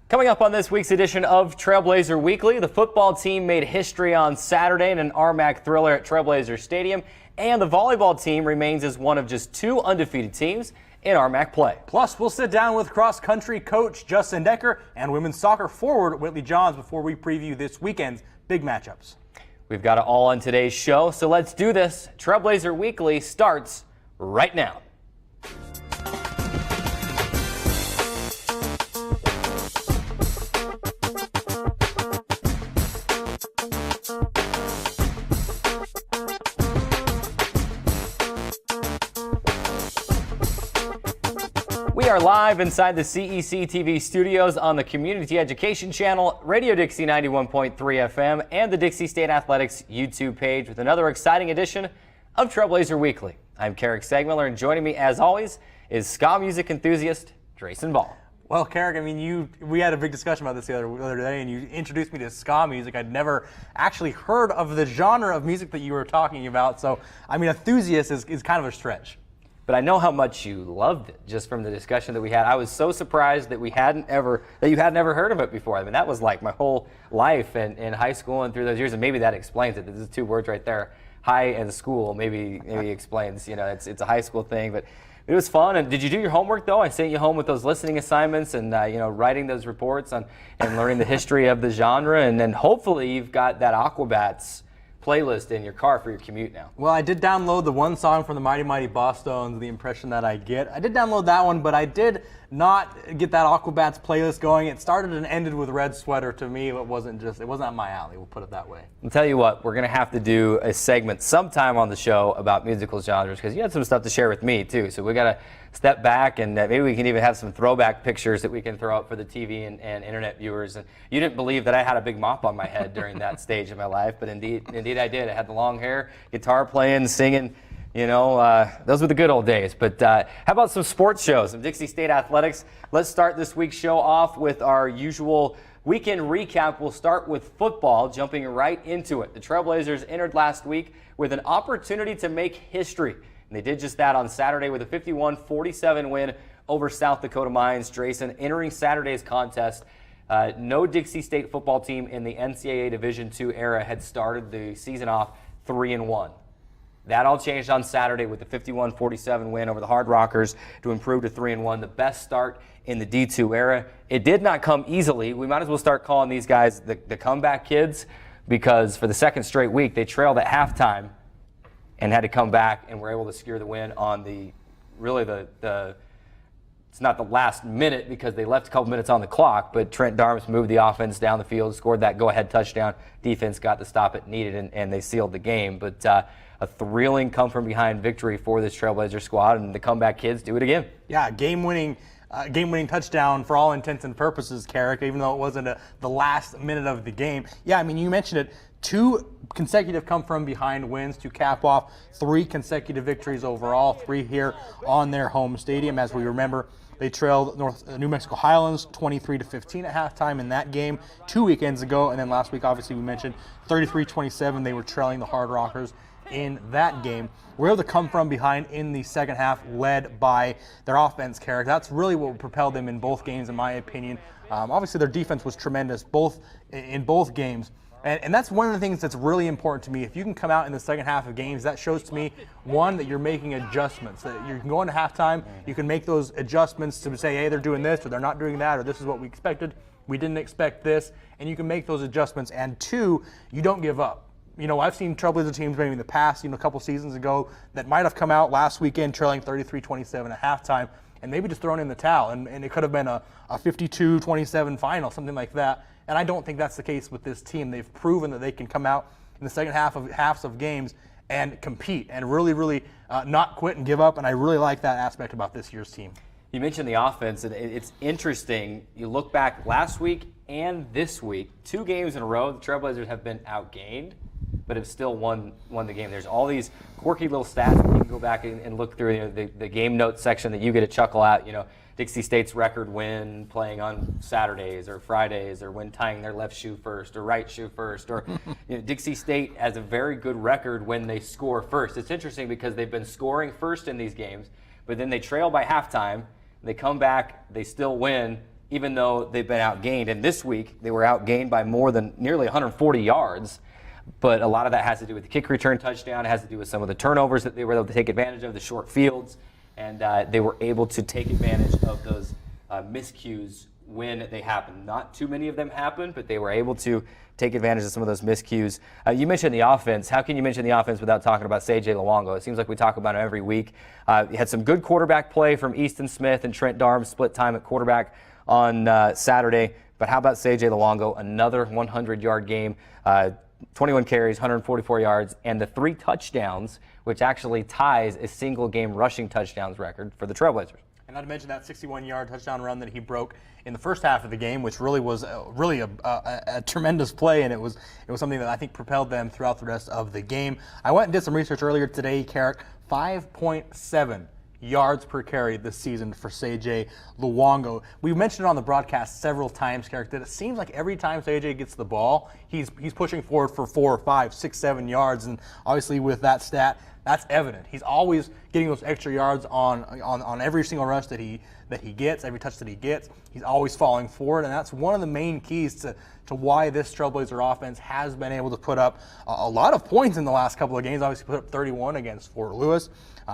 Coming up on this week's edition of Trailblazer Weekly, the football team made history on Saturday in an RMAC thriller at Trailblazer Stadium, and the volleyball team remains as one of just two undefeated teams in RMAC play. Plus, we'll sit down with cross-country coach Justin Decker and women's soccer forward Whitley Johns before we preview this weekend's big matchups. We've got it all on today's show, so let's do this. Trailblazer Weekly starts right now. We are live inside the CEC TV studios on the Community Education Channel, Radio Dixie 91.3 FM, and the Dixie State Athletics YouTube page with another exciting edition of Trailblazer Weekly. I'm Carrick Segmiller, and joining me, as always, is ska music enthusiast Drayson Ball. Well, Carrick, I mean, we had a big discussion about this the other day, and you introduced me to ska music. I'd never actually heard of the genre of music that you were talking about, so, I mean, enthusiast is kind of a stretch. But I know how much you loved it just from the discussion that we had. I was so surprised that you hadn't ever heard of it before. I mean, that was like my whole life in high school and through those years, and maybe that explains it. There's two words right there, high and school. Maybe explains. You know, it's a high school thing, but it was fun. And did you do your homework though? I sent you home with those listening assignments and writing those reports and learning the history of the genre, and then hopefully you've got that Aquabats playlist in your car for your commute now. Well, I did download the one song from the Mighty Mighty Bosstones, The Impression That I Get. I did download that one, but I did not get that Aquabats playlist going. It started and ended with Red Sweater. To me, it wasn't up my alley, we'll put it that way. I'll tell you what, we're going to have to do a segment sometime on the show about musical genres, because you had some stuff to share with me too, so we got to step back, and maybe we can even have some throwback pictures that we can throw up for the TV and internet viewers. And you didn't believe that I had a big mop on my head during that stage of my life, but indeed I did. I had the long hair, guitar playing, singing. Those were the good old days. But how about some sports shows, some Dixie State Athletics? Let's start this week's show off with our usual weekend recap. We'll start with football, jumping right into it. The Trailblazers entered last week with an opportunity to make history, and they did just that on Saturday with a 51-47 win over South Dakota Mines. Drayson, entering Saturday's contest, no Dixie State football team in the NCAA Division II era had started the season off 3-1. That all changed on Saturday with the 51-47 win over the Hard Rockers to improve to 3-1, the best start in the D2 era. It did not come easily. We might as well start calling these guys the comeback kids, because for the second straight week they trailed at halftime and had to come back and were able to secure the win on it's not the last minute because they left a couple minutes on the clock, but Trent Darmus moved the offense down the field, scored that go-ahead touchdown. Defense got the stop it needed, and they sealed the game. But a thrilling come-from-behind victory for this Trailblazer squad, and the comeback kids do it again. Yeah, game-winning touchdown for all intents and purposes, Carrick, even though it wasn't the last minute of the game. Yeah, I mean, you mentioned it. 2 consecutive come-from-behind wins to cap off 3 consecutive victories overall, 3 here on their home stadium. As we remember, they trailed New Mexico Highlands 23-15 at halftime in that game 2 weekends ago, and then last week, obviously, we mentioned 33-27. They were trailing the Hard Rockers in that game. We're able to come from behind in the second half, led by their offense, Carrick. That's really what propelled them in both games, in my opinion. Obviously, their defense was tremendous in both games. And that's one of the things that's really important to me. If you can come out in the second half of games, that shows to me, one, that you're making adjustments. That you can go into halftime, you can make those adjustments to say, hey, they're doing this, or they're not doing that, or this is what we expected. We didn't expect this. And you can make those adjustments. And 2, you don't give up. I've seen Trailblazer teams maybe in the past, a couple seasons ago, that might have come out last weekend trailing 33-27 at halftime and maybe just thrown in the towel. And it could have been a 52-27 final, something like that. And I don't think that's the case with this team. They've proven that they can come out in the second halves of games and compete and really not quit and give up. And I really like that aspect about this year's team. You mentioned the offense, and it's interesting. You look back last week and this week, 2 games in a row, the Trailblazers have been outgained, but have still won the game. There's all these quirky little stats that you can go back and look through. The game notes section that you get a chuckle at. Dixie State's record win playing on Saturdays or Fridays, or when tying their left shoe first or right shoe first, or Dixie State has a very good record when they score first. It's interesting because they've been scoring first in these games, but then they trail by halftime, they come back, they still win, even though they've been outgained. And this week, they were outgained by more than nearly 140 yards. But a lot of that has to do with the kick return touchdown. It has to do with some of the turnovers that they were able to take advantage of, the short fields. And they were able to take advantage of those miscues when they happened. Not too many of them happened, but they were able to take advantage of some of those miscues. You mentioned the offense. How can you mention the offense without talking about C.J. Luongo? It seems like we talk about him every week. You had some good quarterback play from Easton Smith and Trent Darm, split time at quarterback on Saturday. But how about C.J. Luongo? Another 100-yard game, 21 carries, 144 yards, and the 3 touchdowns, which actually ties a single-game rushing touchdowns record for the Trailblazers. And not to mention that 61-yard touchdown run that he broke in the first half of the game, which really was a tremendous play, and it was something that I think propelled them throughout the rest of the game. I went and did some research earlier today, Carrick. 5.7 yards per carry this season for C.J. Luongo. We mentioned it on the broadcast several times, Carrick, that it seems like every time C.J. gets the ball, he's pushing forward for 4, 5, 6, 7 yards, and obviously with that stat, that's evident. He's always getting those extra yards on every single rush that he gets, every touch that he gets. He's always falling forward, and that's one of the main keys to why this Trailblazer offense has been able to put up a lot of points in the last couple of games. Obviously put up 31 against Fort Lewis.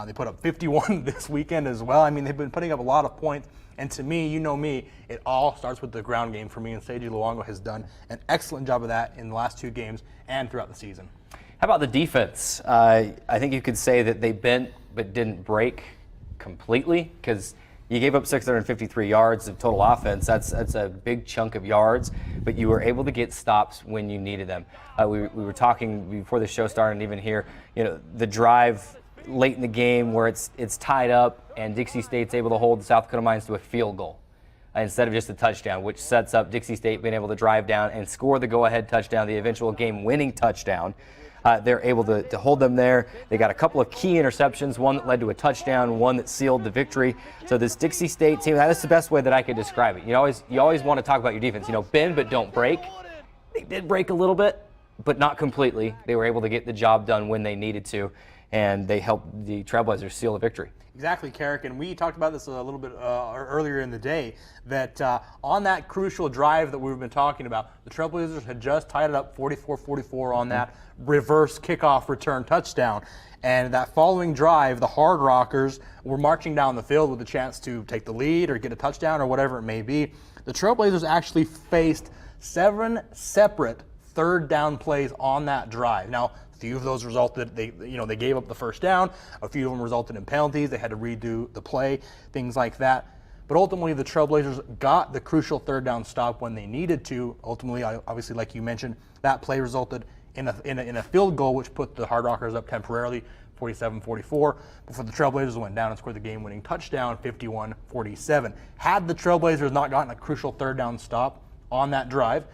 They put up 51 this weekend as well. I mean, they've been putting up a lot of points. And to me, you know me, it all starts with the ground game for me, and C.J. Luongo has done an excellent job of that in the last 2 games and throughout the season. How about the defense? I think you could say that they bent but didn't break completely, because you gave up 653 yards of total offense. That's a big chunk of yards, but you were able to get stops when you needed them. We were talking before the show started, and even here, the drive late in the game where it's tied up and Dixie State's able to hold the South Dakota Mines to a field goal instead of just a touchdown, which sets up Dixie State being able to drive down and score the go-ahead touchdown, the eventual game-winning touchdown. They're able to hold them there. They got a couple of key interceptions, one that led to a touchdown, one that sealed the victory. So this Dixie State team, that's the best way that I could describe it. You always want to talk about your defense. Bend but don't break. They did break a little bit, but not completely. They were able to get the job done when they needed to, and they helped the Trailblazers seal the victory. Exactly, Carrick, and we talked about this a little bit earlier in the day, that on that crucial drive that we've been talking about, the Trailblazers had just tied it up 44-44 on that reverse kickoff return touchdown. And that following drive, the Hard Rockers were marching down the field with a chance to take the lead or get a touchdown or whatever it may be. The Trailblazers actually faced 7 separate third down plays on that drive. Now, a few of those resulted, they gave up the first down. A few of them resulted in penalties. They had to redo the play, things like that. But ultimately, the Trailblazers got the crucial third down stop when they needed to. Ultimately, obviously, like you mentioned, that play resulted in a field goal, which put the Hard Rockers up temporarily, 47-44, before the Trailblazers went down and scored the game-winning touchdown, 51-47. Had the Trailblazers not gotten a crucial third down stop on that drive,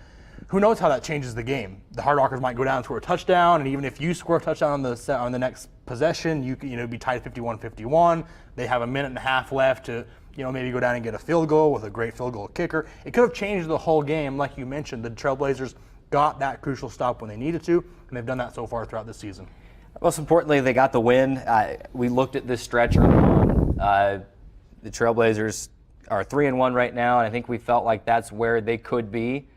who knows how that changes the game? The Hard Rockers might go down and score a touchdown, and even if you score a touchdown on the next possession, you be tied 51-51. They have a minute and a half left to maybe go down and get a field goal with a great field goal kicker. It could have changed the whole game, like you mentioned. The Trailblazers got that crucial stop when they needed to, and they've done that so far throughout this season. Most importantly, they got the win. We looked at this stretch early on. The Trailblazers are 3-1 right now, and I think we felt like that's where they could be.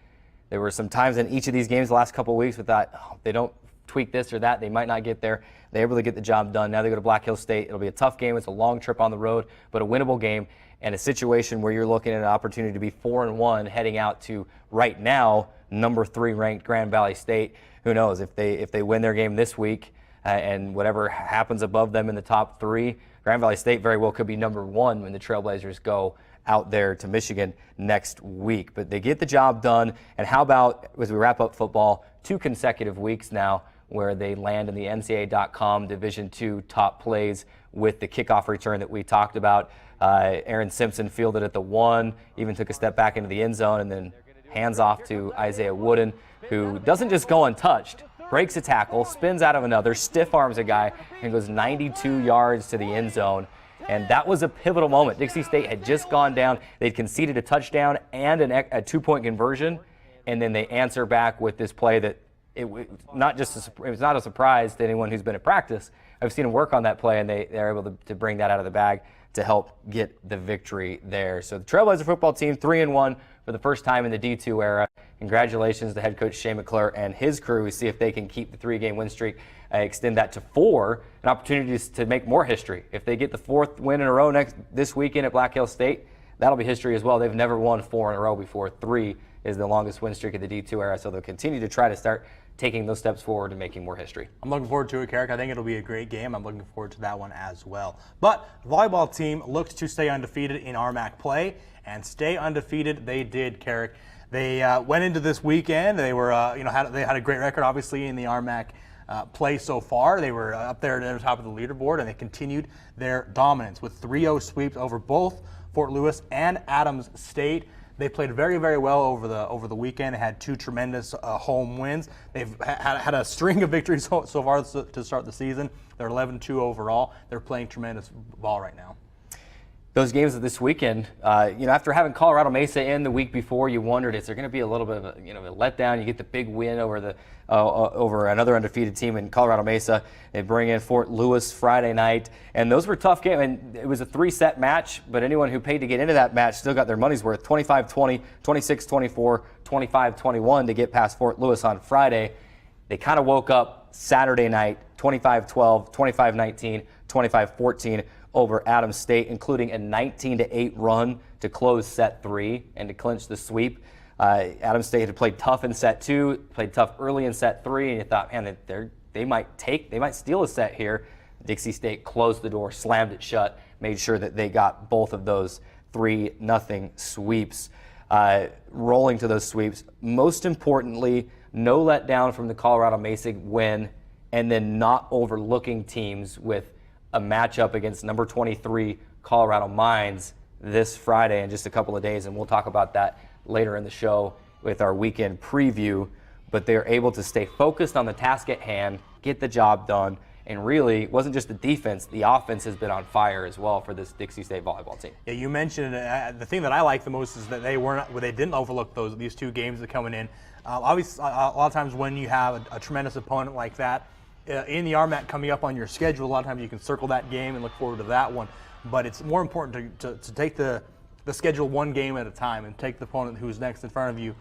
There were some times in each of these games the last couple of weeks we thought, they don't tweak this or that, they might not get there. They're able to get the job done. Now they go to Black Hill State. It'll be a tough game. It's a long trip on the road, but a winnable game, and a situation where you're looking at an opportunity to be 4-1 heading out to, right now, number 3 ranked Grand Valley State. Who knows if they win their game this week and whatever happens above them in the top 3, Grand Valley State very well could be number 1 when the Trailblazers go out there to Michigan next week. But they get the job done. And how about, as we wrap up football, 2 consecutive weeks now where they land in the NCAA.com Division II top plays with the kickoff return that we talked about. Aaron Simpson fielded at the 1, even took a step back into the end zone, and then hands off to Isaiah Wooden, who doesn't just go untouched, breaks a tackle, spins out of another, stiff arms a guy, and goes 92 yards to the end zone. And that was a pivotal moment. Dixie State had just gone down. They'd conceded a touchdown and a 2-point conversion, and then they answer back with this play that it was not a surprise to anyone who's been at practice. I've seen them work on that play, and they're able to bring that out of the bag to help get the victory there. So the Trailblazer football team 3-1 for the first time in the D2 era. Congratulations to head coach Shane McClure and his crew. See if they can keep the 3-game win streak, extend that to 4, an opportunity to make more history. If they get the 4th win in a row this weekend at Black Hill State, that'll be history as well. They've never won 4 in a row before. 3 is the longest win streak of the D2 era, so they'll continue to try to start taking those steps forward and making more history. I'm looking forward to it, Carrick. I think it'll be a great game. I'm looking forward to that one as well. But the volleyball team looked to stay undefeated in RMAC play, and stay undefeated they did, Carrick. They went into this weekend. They were, they had a great record, obviously, in the RMAC play so far. They were up there at the top of the leaderboard, and they continued their dominance with 3-0 sweeps over both Fort Lewis and Adams State. They played very, very well over the weekend. They had 2 tremendous home wins. They've had a string of victories so far to start the season. They're 11-2 overall. They're playing tremendous ball right now. Those games of this weekend, after having Colorado Mesa in the week before, you wondered, is there going to be a little bit of a letdown? You get the big win over another undefeated team in Colorado Mesa. They bring in Fort Lewis Friday night, and those were tough games. And it was a 3-set match, but anyone who paid to get into that match still got their money's worth. 25-20, 26-24, 25-21 to get past Fort Lewis on Friday. They kind of woke up Saturday night, 25-12, 25-19, 25-14. Over Adams State, including a 19-8 run to close set 3 and to clinch the sweep. Adams State had played tough in set 2, played tough early in set 3, and you thought, man, they might steal a set here. Dixie State closed the door, slammed it shut, made sure that they got both of those 3-0 sweeps. Rolling to those sweeps. Most importantly, no letdown from the Colorado Mesa win, and then not overlooking teams with a matchup against number 23 Colorado Mines this Friday in just a couple of days, and we'll talk about that later in the show with our weekend preview. But they're able to stay focused on the task at hand, get the job done, and really, it wasn't just the defense, the offense has been on fire as well for this Dixie State volleyball team. Yeah, you mentioned the thing that I like the most is that they didn't overlook these 2 games that are coming in. Obviously, a lot of times when you have a tremendous opponent like that, in the RMAC coming up on your schedule, a lot of times you can circle that game and look forward to that one. But it's more important to take the schedule one game at a time and take the opponent who's next in front of you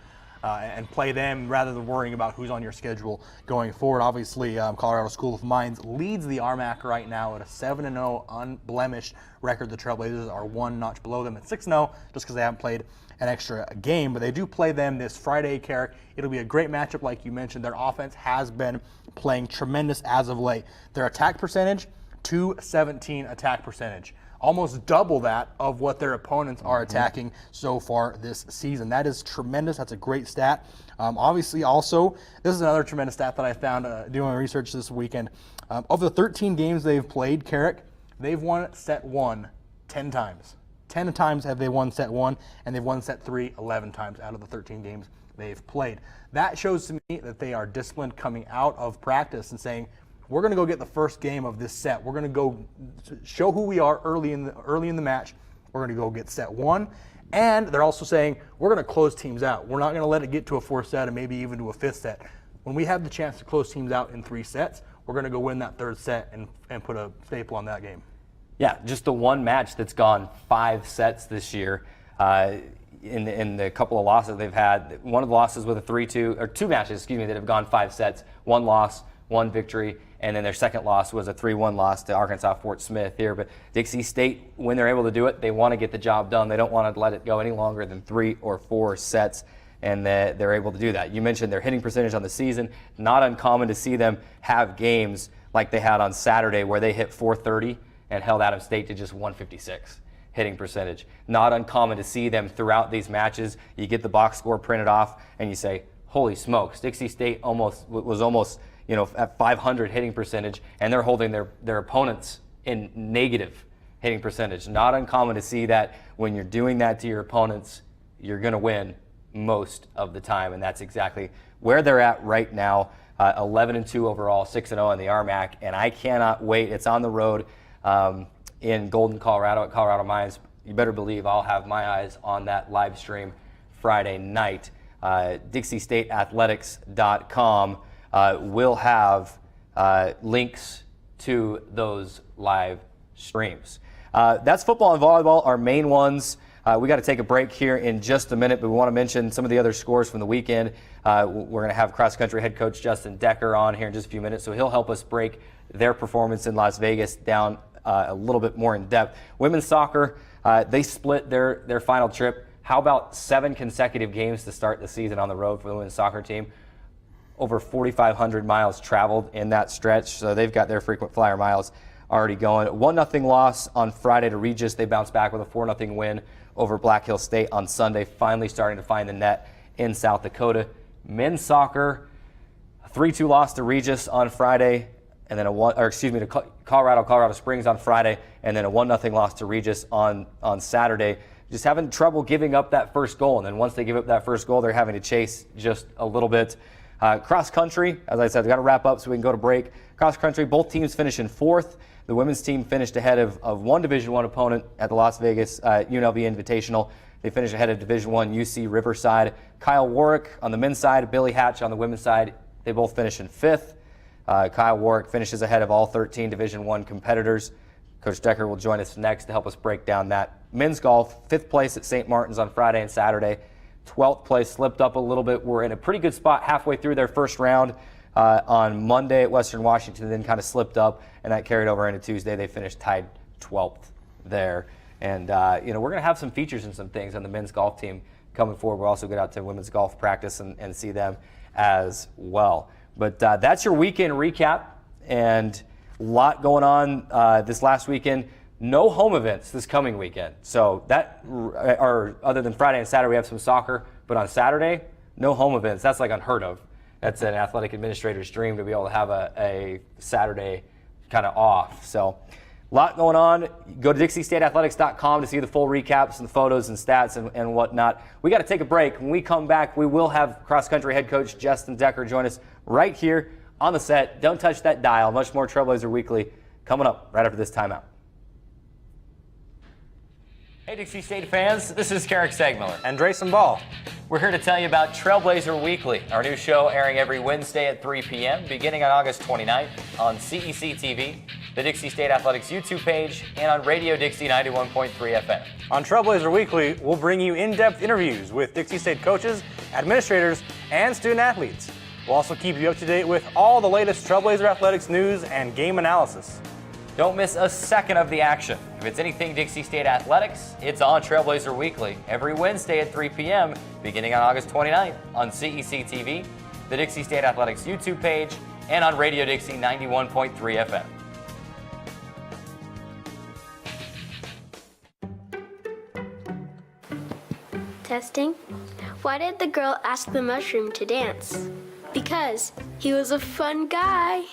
and play them rather than worrying about who's on your schedule going forward. Obviously, Colorado School of Mines leads the RMAC right now at a 7-0 unblemished record. The Trailblazers are 1 notch below them at 6-0 just because they haven't played an extra game, but they do play them this Friday, Carrick. It'll be a great matchup, like you mentioned. Their offense has been playing tremendous as of late. Their attack percentage, .217 attack percentage. Almost double that of what their opponents are attacking so far this season. That is tremendous. That's a great stat. Obviously, also, this is another tremendous stat that I found doing research this weekend. Of the 13 games they've played, Carrick, they've won set 1 10 times. 10 times have they won set 1, and they've won set 3 11 times out of the 13 games they've played. That shows to me that they are disciplined coming out of practice and saying, we're going to go get the first game of this set. We're going to go show who we are early in the match. We're going to go get set 1. And they're also saying, we're going to close teams out. We're not going to let it get to a 4th set and maybe even to a 5th set. When we have the chance to close teams out in 3 sets, we're going to go win that 3rd set and put a staple on that game. Yeah, just the one match that's gone 5 sets this year. In the couple of losses they've had, one of the losses with a 3-2, or 2 matches, that have gone 5 sets, 1 loss, 1 victory, and then their second loss was a 3-1 loss to Arkansas Fort Smith here. But Dixie State, when they're able to do it, they want to get the job done. They don't want to let it go any longer than 3 or 4 sets, and they're able to do that. You mentioned their hitting percentage on the season. Not uncommon to see them have games like they had on Saturday where they hit 430 and held Adams State to just 156 hitting percentage. Not uncommon to see them throughout these matches. You get the box score printed off and you say, holy smokes, Dixie State was almost at 500 hitting percentage, and they're holding their opponents in negative hitting percentage. Not uncommon to see that when you're doing that to your opponents, you're going to win most of the time, and that's exactly where they're at right now. 11-2 overall, 6-0 in the RMAC, and I cannot wait. It's on the road in Golden, Colorado at Colorado Mines. You better believe I'll have my eyes on that live stream Friday night. DixieStateAthletics.com. will have links to those live streams. That's football and volleyball, our main ones. We got to take a break here in just a minute, but we want to mention some of the other scores from the weekend. We're going to have cross-country head coach Justin Decker on here in just a few minutes, so he'll help us break their performance in Las Vegas down a little bit more in depth. Women's soccer, they split their final trip. How about 7 consecutive games to start the season on the road for the women's soccer team? Over 4,500 miles traveled in that stretch, so they've got their frequent flyer miles already going. 1-0 loss on Friday to Regis. They bounced back with a 4-0 win over Black Hill State on Sunday, finally starting to find the net in South Dakota. Men's soccer, a 3-2 loss to Regis on Friday, and then to Colorado Springs on Friday, and then a 1-0 loss to Regis on Saturday. Just having trouble giving up that first goal, and then once they give up that first goal, they're having to chase just a little bit. Cross country, as I said, we've got to wrap up so we can go to break. Cross country, both teams finished in 4th. The women's team finished ahead of one Division I opponent at the Las Vegas UNLV Invitational. They finished ahead of Division I UC Riverside. Kyle Warwick on the men's side, Billy Hatch on the women's side. They both finished in 5th. Kyle Warwick finishes ahead of all 13 Division I competitors. Coach Decker will join us next to help us break down that. Men's golf, 5th place at St. Martin's on Friday and Saturday. 12th place, slipped up a little bit. We're in a pretty good spot halfway through their first round on Monday at Western Washington, then kind of slipped up, and that carried over into Tuesday. They finished tied 12th there. And, we're going to have some features and some things on the men's golf team coming forward. We'll also get out to women's golf practice and see them as well. But that's your weekend recap, and a lot going on this last weekend. No home events this coming weekend. So other than Friday and Saturday, we have some soccer, but on Saturday, no home events. That's like unheard of. That's an athletic administrator's dream to be able to have a Saturday kind of off. So a lot going on. Go to DixieStateAthletics.com to see the full recaps and photos and stats and whatnot. We got to take a break. When we come back, we will have cross-country head coach Justin Decker join us right here on the set. Don't touch that dial. Much more Trailblazer Weekly coming up right after this timeout. Hey Dixie State fans, this is Carrick Sagmiller and Drayson Ball. We're here to tell you about Trailblazer Weekly, our new show airing every Wednesday at 3 p.m. beginning on August 29th on CEC TV, the Dixie State Athletics YouTube page, and on Radio Dixie 91.3 FM. On Trailblazer Weekly, we'll bring you in-depth interviews with Dixie State coaches, administrators, and student athletes. We'll also keep you up to date with all the latest Trailblazer athletics news and game analysis. Don't miss a second of the action. If it's anything Dixie State Athletics, it's on Trailblazer Weekly every Wednesday at 3 p.m. beginning on August 29th on CEC TV, the Dixie State Athletics YouTube page, and on Radio Dixie 91.3 FM. Testing. Why did the girl ask the mushroom to dance? Because he was a fun guy.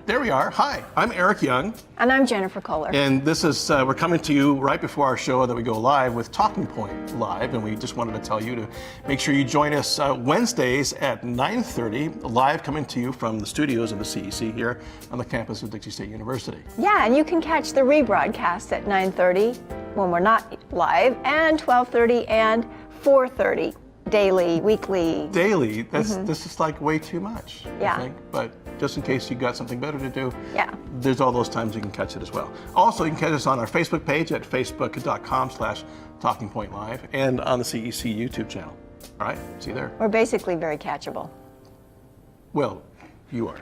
There we are. Hi, I'm Eric Young. And I'm Jennifer Kohler. And this is, we're coming to you right before our show that we go live with Talking Point Live. And we just wanted to tell you to make sure you join us Wednesdays at 9:30, live coming to you from the studios of the CEC here on the campus of Dixie State University. Yeah, and you can catch the rebroadcast at 9:30 when we're not live, and 12:30 and 4:30. Daily, weekly. Daily? This is like way too much, yeah. I think. But just in case you got something better to do, yeah, there's all those times you can catch it as well. Also, you can catch us on our Facebook page at facebook.com/TalkingPointLive and on the CEC YouTube channel. All right, see you there. We're basically very catchable. Well, you are.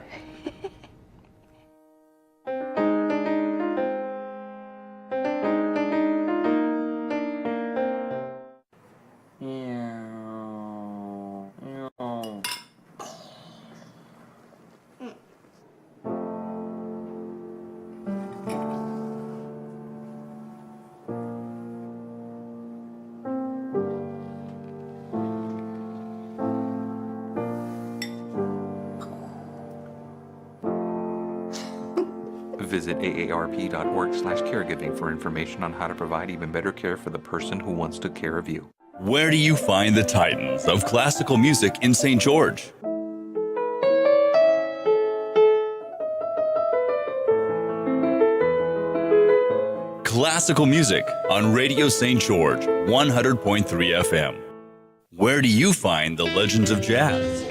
Visit aarp.org/caregiving for information on how to provide even better care for the person who wants to care of you. Where do you find the titans of classical music in St. George? classical music on Radio St. George 100.3 FM. Where do you find the legends of jazz?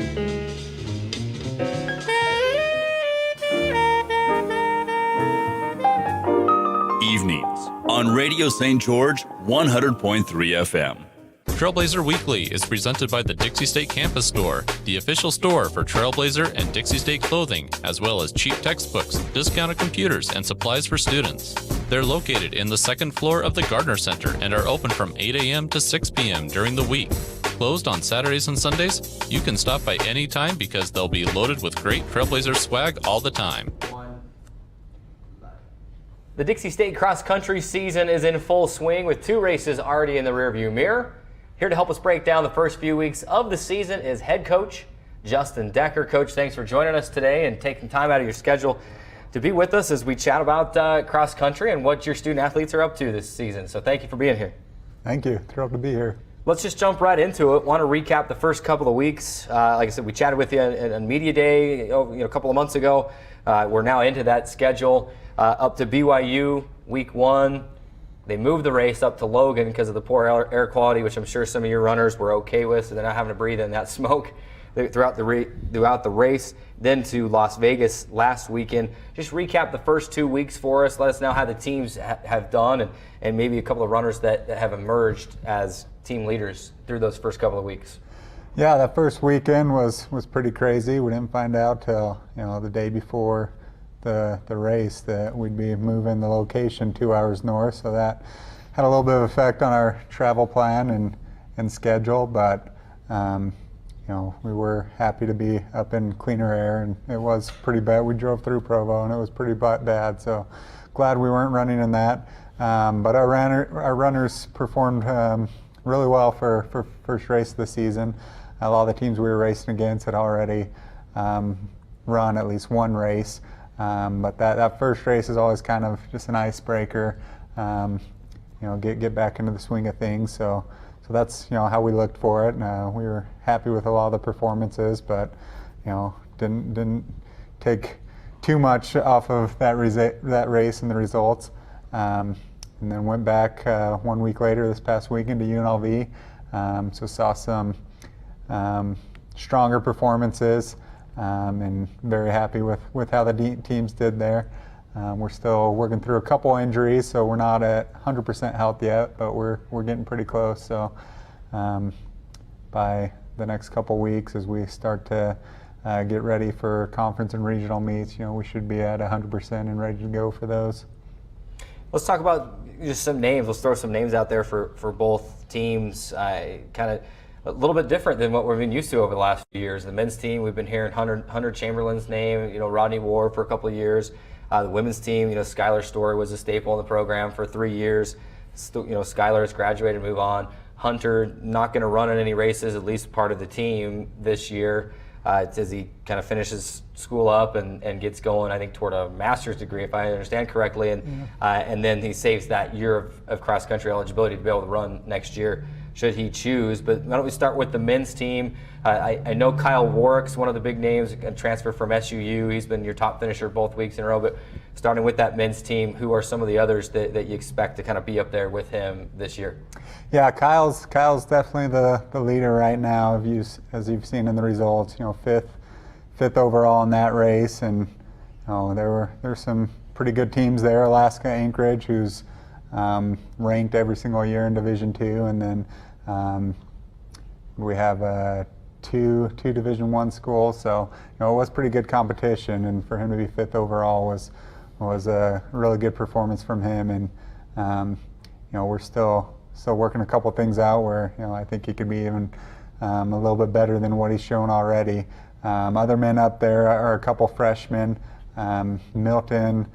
Evenings on Radio St. George 100.3 FM. Trailblazer Weekly is presented by the Dixie State Campus Store, the official store for Trailblazer and Dixie State clothing, as well as cheap textbooks, discounted computers, and supplies for students. They're located in the second floor of the Gardner Center and are open from 8 a.m. to 6 p.m. during the week. Closed on Saturdays and Sundays? You can stop by any time because they'll be loaded with great Trailblazer swag all the time. The Dixie State cross country season is in full swing with 2 races already in the rearview mirror. Here to help us break down the first few weeks of the season is head coach Justin Decker. Coach, thanks for joining us today and taking time out of your schedule to be with us as we chat about cross country and what your student athletes are up to this season. So thank you for being here. Thank you. Thrilled to be here. Let's just jump right into it. Want to recap the first couple of weeks. Like I said, we chatted with you on Media Day a couple of months ago. We're now into that schedule. Up to BYU, week 1. They moved the race up to Logan because of the poor air quality, which I'm sure some of your runners were okay with, so they're not having to breathe in that smoke throughout the race. Then to Las Vegas last weekend. Just recap the first 2 weeks for us. Let us know how the teams have done and maybe a couple of runners that have emerged as team leaders through those first couple of weeks. Yeah, that first weekend was pretty crazy. We didn't find out till the day before the race that we'd be moving the location 2 hours north, so that had a little bit of effect on our travel plan and schedule, but we were happy to be up in cleaner air, and it was pretty bad. We drove through Provo and it was pretty bad, so glad we weren't running in that. But our runners performed really well for first race of the season. A lot of the teams we were racing against had already run at least one race. But that first race is always kind of just an icebreaker, get back into the swing of things. So that's how we looked for it. We were happy with a lot of the performances, but didn't take too much off of that race and the results. And then went back 1 week later this past weekend to UNLV. So saw some stronger performances. And very happy with how the teams did there. We're still working through a couple injuries, so we're not at 100% health yet, but we're getting pretty close. So by the next couple weeks, as we start to get ready for conference and regional meets, we should be at 100% and ready to go for those. Let's talk about just some names. Let's throw some names out there for both teams. Kind of a little bit different than what we've been used to over the last few years. The men's team, we've been hearing Hunter Chamberlain's name, Rodney Ward for a couple of years. The women's team, Skylar Story was a staple in the program for 3 years. Skylar has graduated, move on. Hunter not going to run in any races, at least part of the team this year, as he kind of finishes school up and gets going, I think, toward a master's degree, if I understand correctly. And then he saves that year of cross-country eligibility to be able to run next year, should he choose. But why don't we start with the men's team? I know Kyle Warwick's one of the big names, a transfer from SUU. He's been your top finisher both weeks in a row. But starting with that men's team, who are some of the others that you expect to kind of be up there with him this year? Yeah, Kyle's definitely the leader right now, as you've seen in the results. Fifth overall in that race, and there's some pretty good teams there. Alaska Anchorage, who's ranked every single year in Division II, and then we have two Division I schools. So it was pretty good competition, and for him to be fifth overall was a really good performance from him. And we're still working a couple things out where I think he could be even a little bit better than what he's shown already. Other men up there are a couple freshmen. Milton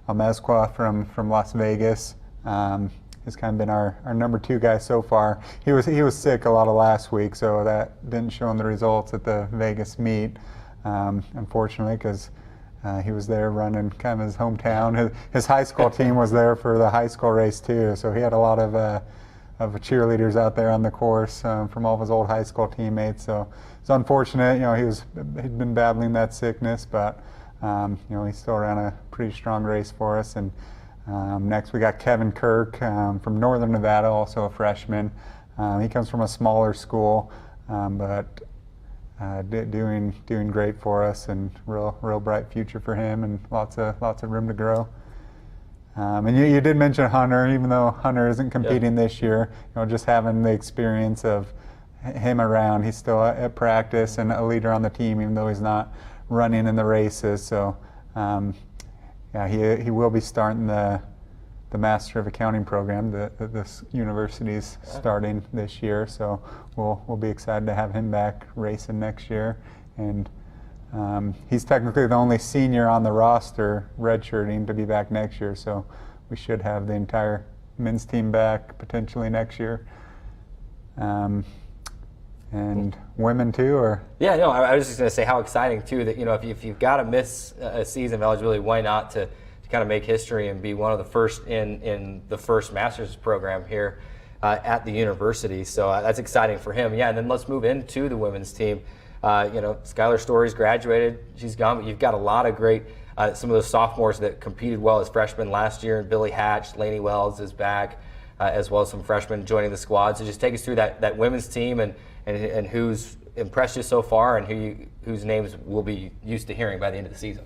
Amezcua from Las Vegas has kind of been our number 2 guy so far. He was sick a lot of last week, so that didn't show in the results at the Vegas meet, unfortunately, because he was there running kind of his hometown. His high school team was there for the high school race too, so he had a lot of cheerleaders out there on the course from all of his old high school teammates. So it's unfortunate. He'd been battling that sickness, but he still ran a pretty strong race for us, and Next, we got Kevin Kirk from Northern Nevada, also a freshman. He comes from a smaller school, but doing great for us, and real bright future for him, and lots of room to grow. And you did mention Hunter, even though Hunter isn't competing this year. Just having the experience of him around, he's still at practice and a leader on the team, even though he's not running in the races. So, he will be starting the Master of Accounting program that this university's starting this year. So we'll be excited to have him back racing next year. And he's technically the only senior on the roster redshirting to be back next year. So we should have the entire men's team back potentially next year. And women too, or? Yeah, no, I was just going to say how exciting too that, if you've got to miss a season of eligibility, why not to kind of make history and be one of the first in the first master's program here at the university. So that's exciting for him. Yeah, and then let's move into the women's team. Skylar Story's graduated. She's gone, but you've got a lot of great, some of those sophomores that competed well as freshmen last year. And Billy Hatch, Lainey Wells is back, as well as some freshmen joining the squad. So just take us through that women's team and who's impressed you so far and whose names we'll be used to hearing by the end of the season.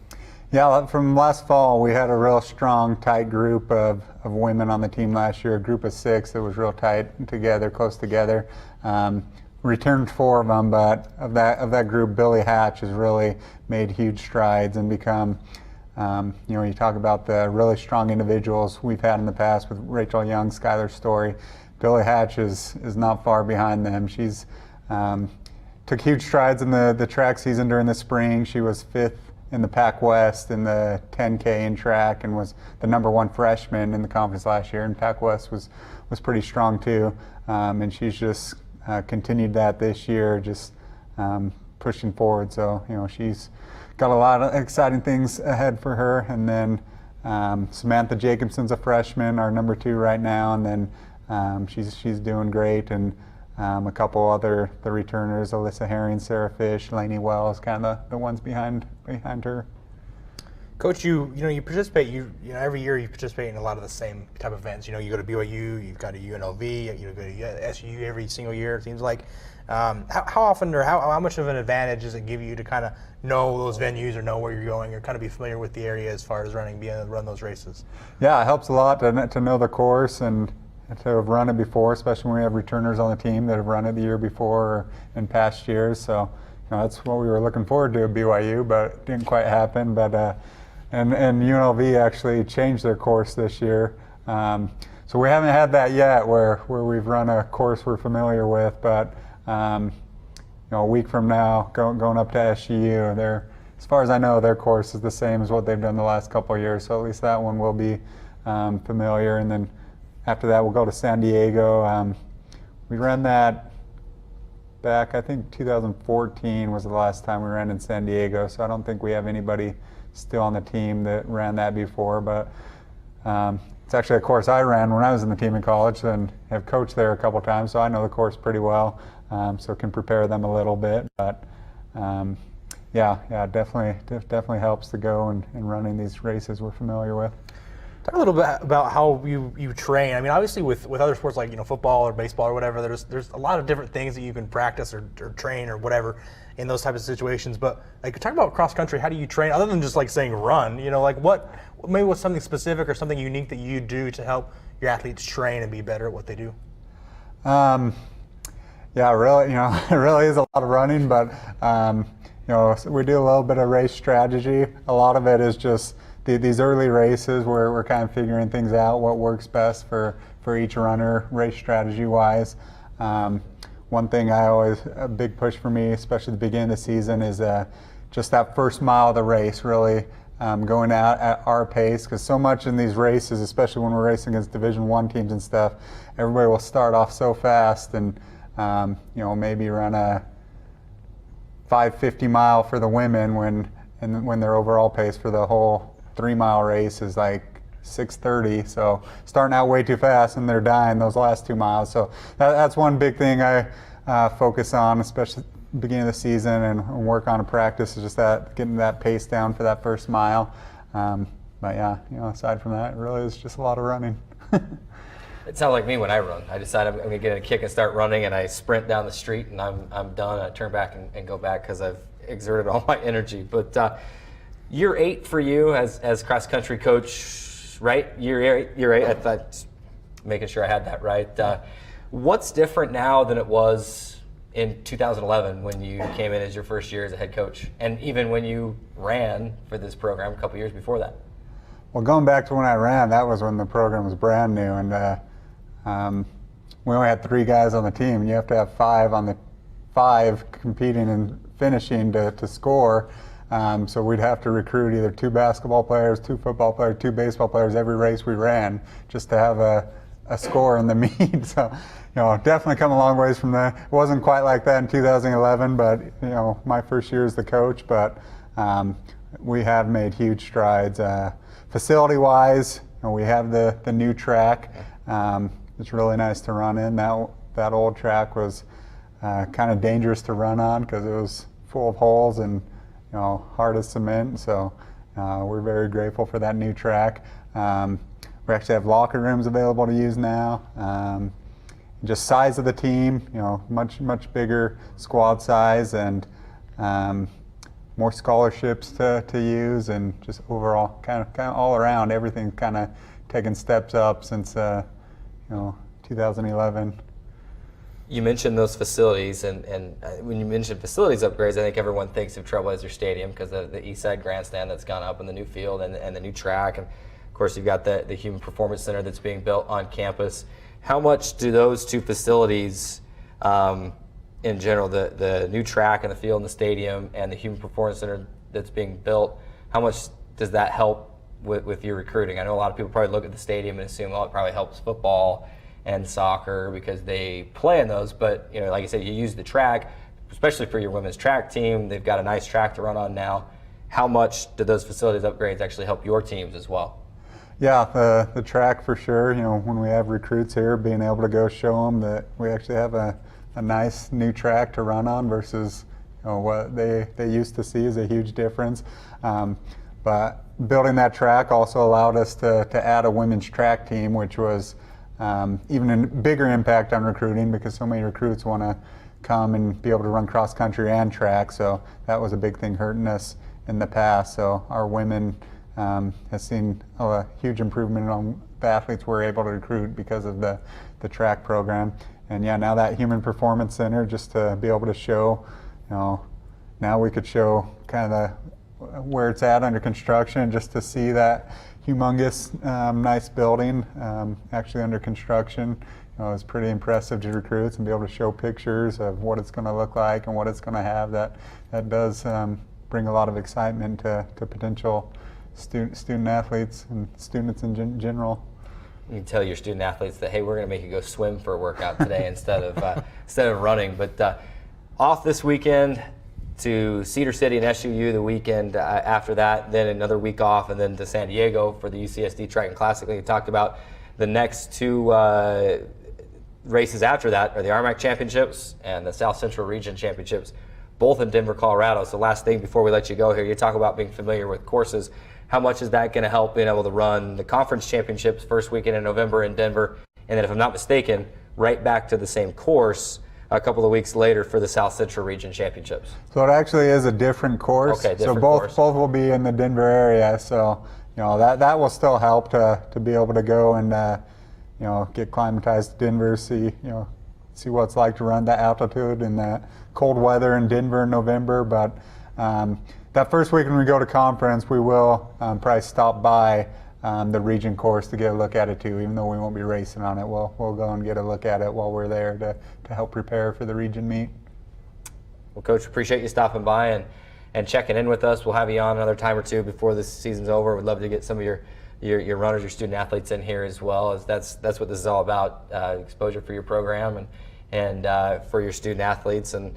Yeah, from last fall, we had a real strong, tight group of women on the team last year, a group of 6 that was real tight together, close together. Returned 4 of them, but of that group, Billy Hatch has really made huge strides and become, you talk about the really strong individuals we've had in the past with Rachel Young, Skylar Story. Billy Hatch is not far behind them. She's took huge strides in the track season during the spring. She was 5th in the Pac West in the 10K in track and was the #1 freshman in the conference last year. And Pac West was pretty strong too. And she's just continued that this year, just pushing forward. So, she's got a lot of exciting things ahead for her. And then Samantha Jacobson's a freshman, our #2 right now. And then she's doing great. And a couple other the returners, Alyssa Herring, Sarah Fish, Lainey Wells, kind of the ones behind her. Coach, you participate. Every year you participate in a lot of the same type of events. You go to BYU, you've got a UNLV, you go to SU every single year. It seems like. How often or how much of an advantage does it give you to kind of know those venues or know where you're going or kind of be familiar with the area as far as being able to run those races? Yeah, it helps a lot to know the course and to have run it before, especially when we have returners on the team that have run it the year before or in past years. So, that's what we were looking forward to at BYU, but it didn't quite happen. But and UNLV actually changed their course this year. So we haven't had that yet where we've run a course we're familiar with. But a week from now, going up to SU, as far as I know, their course is the same as what they've done the last couple of years. So at least that one will be familiar. And then after that, we'll go to San Diego. We ran that back, I think 2014 was the last time we ran in San Diego. So I don't think we have anybody still on the team that ran that before. But it's actually a course I ran when I was in the team in college and have coached there a couple times. So I know the course pretty well, so can prepare them a little bit. But definitely helps to go and running these races we're familiar with. Talk a little bit about how you train. I mean, obviously with other sports like football or baseball or whatever, there's a lot of different things that you can practice or train or whatever in those types of situations. But talk about cross country. How do you train other than just saying run? What's something specific or something unique that you do to help your athletes train and be better at what they do? Really, it really is a lot of running, but we do a little bit of race strategy. A lot of it is just these early races where we're kind of figuring things out, what works best for each runner, race strategy-wise. One thing a big push for me, especially at the beginning of the season, is just that first mile of the race, really going out at our pace, because so much in these races, especially when we're racing against Division I teams and stuff, everybody will start off so fast and maybe run a 5:50 mile for the women when their overall pace for the whole 3-mile race is 6:30. So starting out way too fast and they're dying those last 2 miles. So that's one big thing I focus on, especially at the beginning of the season and work on in practice, is just getting that pace down for that first mile. But yeah, aside from that, it really is just a lot of running. It sounds like me when I run. I decide I'm going to get a kick and start running, and I sprint down the street, and I'm done. I turn back and go back because I've exerted all my energy. But year 8 for you as cross country coach, right? Year 8. I thought, making sure I had that right. What's different now than it was in 2011 when you came in as your first year as a head coach, and even when you ran for this program a couple years before that? Well, going back to when I ran, that was when the program was brand new, and we only had 3 guys on the team. You have to have 5 competing and finishing to score. So we'd have to recruit either 2 basketball players, 2 football players, 2 baseball players every race we ran just to have a score in the meet. So, definitely come a long ways from that. It wasn't quite like that in 2011, but my first year as the coach. But we have made huge strides. Facility-wise, we have the new track. It's really nice to run in. That old track was kind of dangerous to run on because it was full of holes and hard as cement. So we're very grateful for that new track. We actually have locker rooms available to use now. Just size of the team, much bigger squad size, and more scholarships to use, and just overall kind of all around everything kind of taking steps up since 2011. You mentioned those facilities, and when you mention facilities upgrades, I think everyone thinks of Trailblazer Stadium because of the East Side Grandstand that's gone up, and the new field, and the new track, and of course you've got the Human Performance Center that's being built on campus. How much do those 2 facilities, in general, the new track and the field and the stadium and the Human Performance Center that's being built, how much does that help with your recruiting? I know a lot of people probably look at the stadium and assume, it probably helps football and soccer because they play in those, but like I said, you use the track, especially for your women's track team. They've got a nice track to run on now. How much do those facilities upgrades actually help your teams as well? Yeah, the track for sure. When we have recruits here, being able to go show them that we actually have a nice new track to run on versus what they used to see is a huge difference. But building that track also allowed us to add a women's track team, which was even a bigger impact on recruiting because so many recruits want to come and be able to run cross country and track. So that was a big thing hurting us in the past. So our women has seen a huge improvement on the athletes we're able to recruit because of the track program. And yeah, now that Human Performance Center, just to be able to show, now we could show kind of where it's at under construction, just to see that humongous, nice building actually under construction. It's pretty impressive to recruits and be able to show pictures of what it's going to look like and what it's going to have. That does bring a lot of excitement to potential student athletes and students in general. You can tell your student athletes that, hey, we're going to make you go swim for a workout today instead of running. But off this weekend to Cedar City and SUU the weekend after that, then another week off, and then to San Diego for the UCSD Triton Classic. Like you talked about, the next 2 races after that are the RMAC Championships and the South Central Region Championships, both in Denver, Colorado. So last thing before we let you go here, you talk about being familiar with courses. How much is that going to help being able to run the conference championships first weekend in November in Denver, and then if I'm not mistaken, right back to the same course a couple of weeks later for the South Central Region Championships? So it actually is a different course. Okay, different so both course. both will be in the Denver area. So that will still help to be able to go and get climatized to Denver, see what it's like to run that altitude in that cold weather in Denver in November. But that first week when we go to conference, we will probably stop by the region course to get a look at it too. Even though we won't be racing on it, we'll go and get a look at it while we're there to help prepare for the region meet. Well, Coach, appreciate you stopping by and checking in with us. We'll have you on another time or two before this season's over. We'd love to get some of your runners, your student athletes in here as well, as that's what this is all about, exposure for your program and for your student athletes and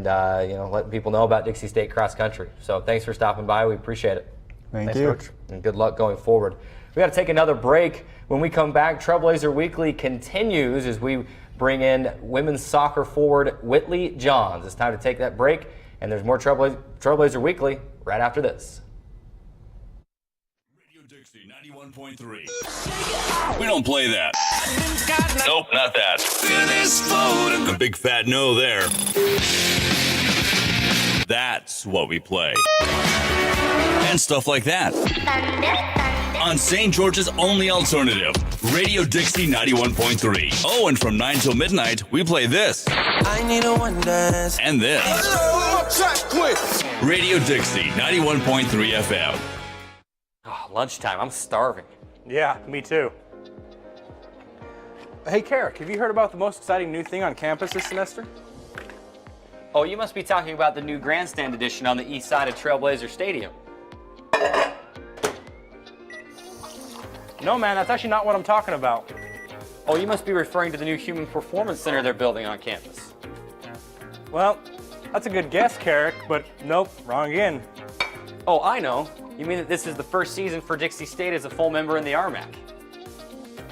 letting people know about Dixie State cross country. So thanks for stopping by. We appreciate it. Thanks, you. Coach. And good luck going forward. We got to take another break. When we come back, Trailblazer Weekly continues as we bring in women's soccer forward Whitley Johns. It's time to take that break, and there's more Trailblazer Weekly right after this. Dixie 91.3. We don't play that. Nope, not that. A big fat no there. That's what we play. And stuff like that. On St. George's only alternative, Radio Dixie 91.3. Oh, and from 9 till midnight, we play this. I need a one dance. And this. Radio Dixie 91.3 FM. Oh, lunchtime. I'm starving. Yeah, me too. Hey, Carrick, have you heard about the most exciting new thing on campus this semester? Oh, you must be talking about the new grandstand addition on the east side of Trailblazer Stadium. No, man, that's actually not what I'm talking about. Oh, you must be referring to the new Human Performance Center they're building on campus. Well, that's a good guess, Carrick, but nope, wrong again. Oh, I know. You mean that this is the first season for Dixie State as a full member in the RMAC?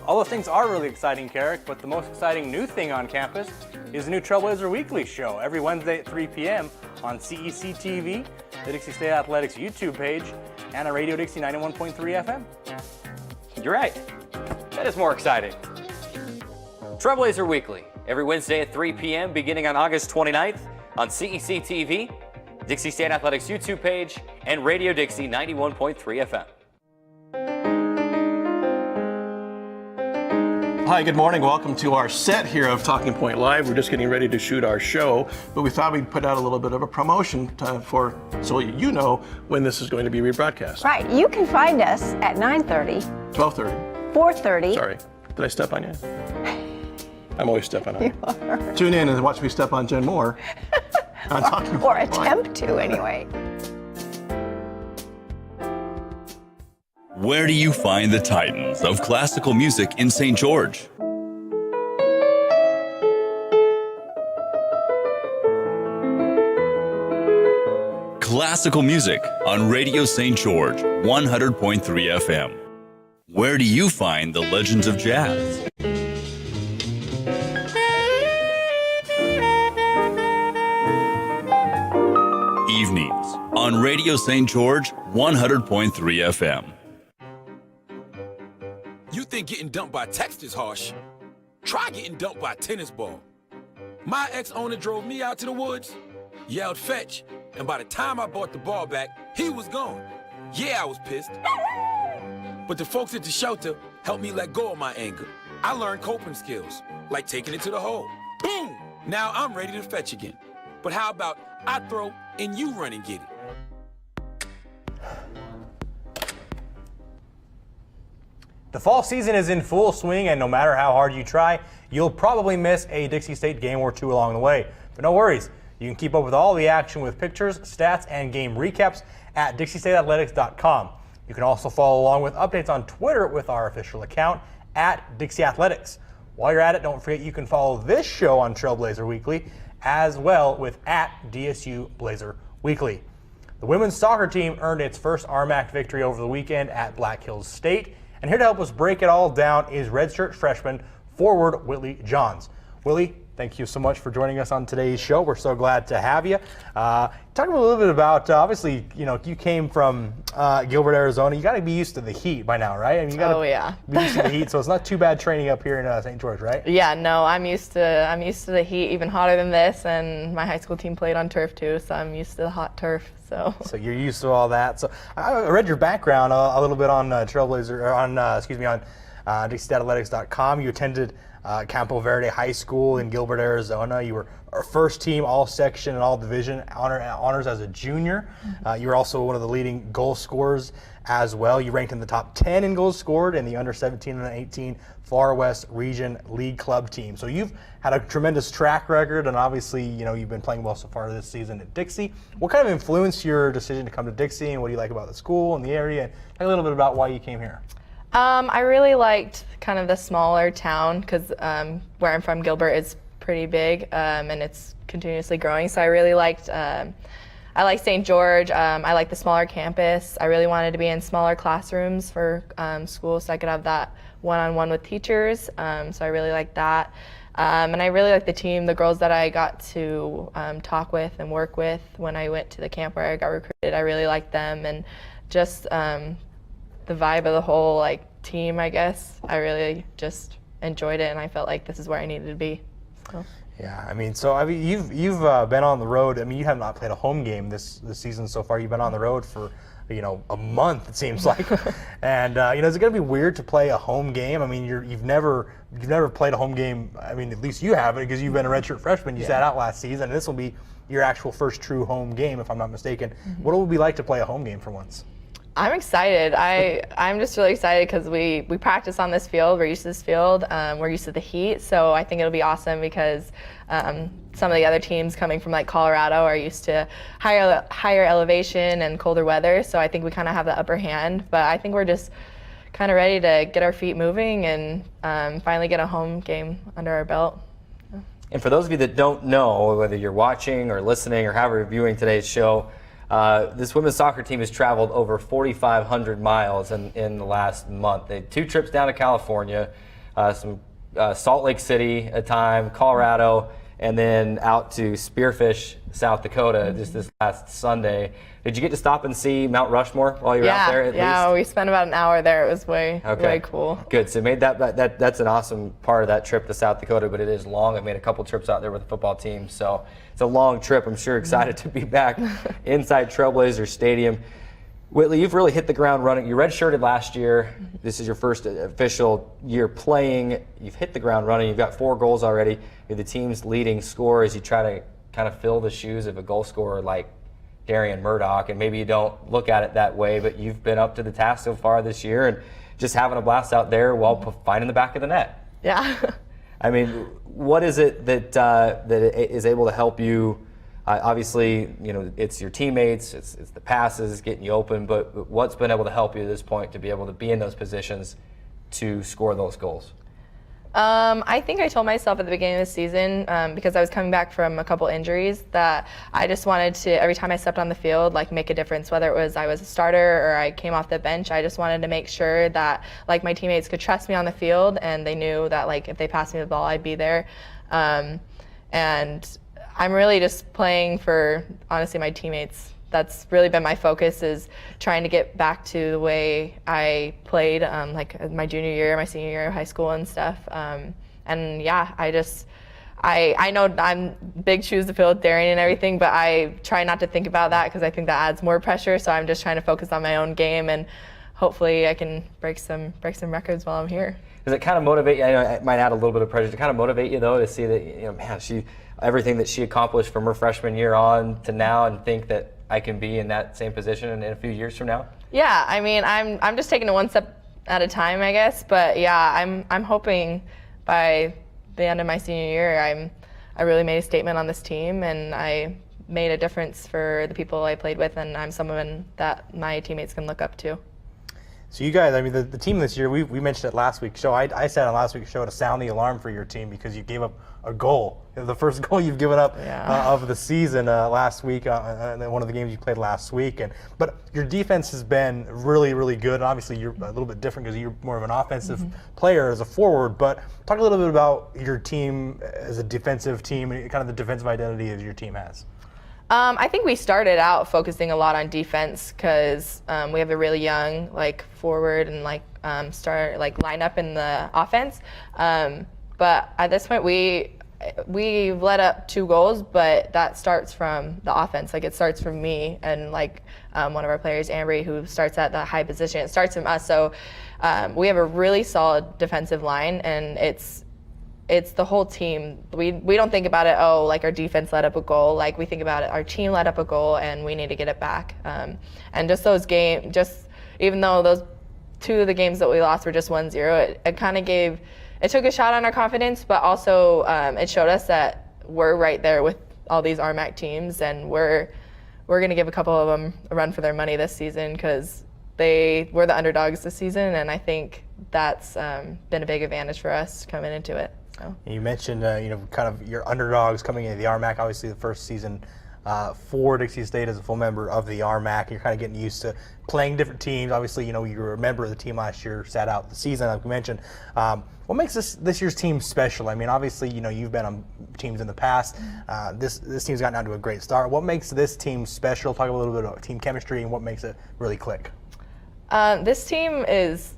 All those things are really exciting, Carrick, but the most exciting new thing on campus is the new Trailblazer Weekly show every Wednesday at 3 p.m. on CEC TV, the Dixie State Athletics YouTube page, and on Radio Dixie 91.3 FM. You're right. That is more exciting. Trailblazer Weekly, every Wednesday at 3 p.m. beginning on August 29th on CEC TV, Dixie State Athletics YouTube page, and Radio Dixie 91.3 FM. Hi, good morning. Welcome to our set here of Talking Point Live. We're just getting ready to shoot our show, but we thought we'd put out a little bit of a promotion so you know when this is going to be rebroadcast. Right. You can find us at 9:30, 12:30. 4:30. Sorry, did I step on you? I'm always stepping on you. You are. Tune in and watch me step on Jen Moore. On Talking Or Point Live. attempt to, anyway. Where do you find the titans of classical music in St. George? Classical music on Radio St. George 100.3 FM. Where do you find the legends of jazz? Evenings on Radio St. George 100.3 FM. You think getting dumped by text is harsh? Try getting dumped by a tennis ball. My ex-owner drove me out to the woods, yelled fetch, and by the time I brought the ball back, he was gone. Yeah, I was pissed. But the folks at the shelter helped me let go of my anger. I learned coping skills, like taking it to the hole. Boom! Now I'm ready to fetch again. But how about I throw and you run and get it? The fall season is in full swing, and no matter how hard you try, you'll probably miss a Dixie State game or two along the way. But no worries, you can keep up with all the action with pictures, stats, and game recaps at DixieStateAthletics.com. You can also follow along with updates on Twitter with our official account at Dixie Athletics. While you're at it, don't forget you can follow this show on Trailblazer Weekly as well with at DSU Blazer Weekly. The women's soccer team earned its first RMAC victory over the weekend at Black Hills State. And here to help us break it all down is redshirt freshman forward Whitley Johns. Willie, thank you so much for joining us on today's show. We're so glad to have you. Talk a little bit about, obviously, you came from Gilbert, Arizona. You got to be used to the heat by now, right? I mean, you got to be used to the heat, so it's not too bad training up here in St. George, right? Yeah, no, I'm used to the heat, even hotter than this, and my high school team played on turf too, so I'm used to the hot turf. So you're used to all that. So I read your background a little bit on Trailblazer, or on DixieStateAthletics.com. You attended Campo Verde High School in Gilbert, Arizona. You were our first team all section and all division honors as a junior. You were also one of the leading goal scorers as well. You ranked in the top 10 in goals scored in the under 17 and 18 Far West Region League Club team. So you've had a tremendous track record, and obviously, you've been playing well so far this season at Dixie. What kind of influenced your decision to come to Dixie, and what do you like about the school and the area? And talk a little bit about why you came here. I really liked kind of the smaller town because where I'm from, Gilbert, is pretty big and it's continuously growing. So I really liked. I like St. George. I like the smaller campus. I really wanted to be in smaller classrooms for school, so I could have that one-on-one with teachers. So I really liked that. And I really like the team, the girls that I got to talk with and work with when I went to the camp where I got recruited. I really liked them, and just the vibe of the whole like team, I guess. I really just enjoyed it, and I felt like this is where I needed to be. So. Yeah, I mean, you've been on the road. I mean, you have not played a home game this season so far. You've been on the road for a month, it seems like. And is it going to be weird to play a home game? I mean, you've never played a home game. I mean, at least you haven't, because you've been a redshirt freshman. You sat out last season, and this will be your actual first true home game, if I'm not mistaken. Mm-hmm. What will it be like to play a home game for once? I'm excited. I'm just really excited because we practice on this field. We're used to this field. We're used to the heat. So I think it'll be awesome because some of the other teams coming from like Colorado are used to higher elevation and colder weather. So I think we kind of have the upper hand. But I think we're just kind of ready to get our feet moving and finally get a home game under our belt. And for those of you that don't know, whether you're watching or listening or however you're viewing today's show, this women's soccer team has traveled over 4,500 miles in the last month. They had 2 trips down to California, some Salt Lake City a time, Colorado, and then out to Spearfish, South Dakota, just this last Sunday. Did you get to stop and see Mount Rushmore while you were out there at least? Yeah, we spent about an hour there. It was way cool. Good. So it made that's an awesome part of that trip to South Dakota, but it is long. I made a couple trips out there with the football team, so it's a long trip. I'm sure excited to be back inside Trailblazer Stadium. Whitley, you've really hit the ground running. You redshirted last year. This is your first official year playing. You've hit the ground running. You've got 4 goals already. You're the team's leading scorer as you try to kind of fill the shoes of a goal scorer like Darian Murdoch, and maybe you don't look at it that way, but you've been up to the task so far this year and just having a blast out there while finding the back of the net. Yeah. I mean, what is it that is able to help you? Obviously, it's your teammates, it's the passes, getting you open, but what's been able to help you at this point to be able to be in those positions to score those goals? I think I told myself at the beginning of the season, because I was coming back from a couple injuries, that I just wanted to, every time I stepped on the field, like make a difference, whether it was I was a starter or I came off the bench. I just wanted to make sure that like my teammates could trust me on the field and they knew that like if they passed me the ball, I'd be there. And I'm really just playing for, honestly, my teammates. That's really been my focus, is trying to get back to the way I played like my junior year, my senior year of high school and stuff. And yeah, I know I'm big shoes to fill with Darian and everything, but I try not to think about that because I think that adds more pressure. So I'm just trying to focus on my own game, and hopefully I can break some records while I'm here. Does it kind of motivate you? I know it might add a little bit of pressure. Does it kind of motivate you though to see that man, everything that she accomplished from her freshman year on to now, and think that I can be in that same position in a few years from now? Yeah, I mean, I'm just taking it one step at a time, I guess. But yeah, I'm hoping by the end of my senior year, I really made a statement on this team, and I made a difference for the people I played with, and I'm someone that my teammates can look up to. So you guys, I mean, the team this year, we mentioned it last week's show. I said on last week's show to sound the alarm for your team because you gave up a goal. The first goal you've given up of the season last week, one of the games you played last week. But your defense has been really, really good. And obviously, you're a little bit different because you're more of an offensive player as a forward. But talk a little bit about your team as a defensive team and kind of the defensive identity that your team has. I think we started out focusing a lot on defense because we have a really young forward and lineup in the offense. But at this point, we've let up 2 goals, but that starts from the offense. It starts from me and one of our players, Ambry, who starts at the high position. It starts from us. So we have a really solid defensive line, and it's the whole team. We don't think about it, our defense let up a goal. We think about it, our team let up a goal, and we need to get it back. And just those games, even though those 2 of the games that we lost were just 1-0, it kind of it took a shot on our confidence, but also it showed us that we're right there with all these RMAC teams, and we're going to give a couple of them a run for their money this season because we're the underdogs this season, and I think that's been a big advantage for us coming into it. So. You mentioned, kind of your underdogs coming into the RMAC. Obviously, the first season for Dixie State as a full member of the RMAC. You're kind of getting used to playing different teams. Obviously, you were a member of the team last year, sat out the season, like we mentioned. What makes this year's team special? I mean, obviously, you've been on teams in the past. This team's gotten out to a great start. What makes this team special? Talk a little bit about team chemistry and what makes it really click. This team is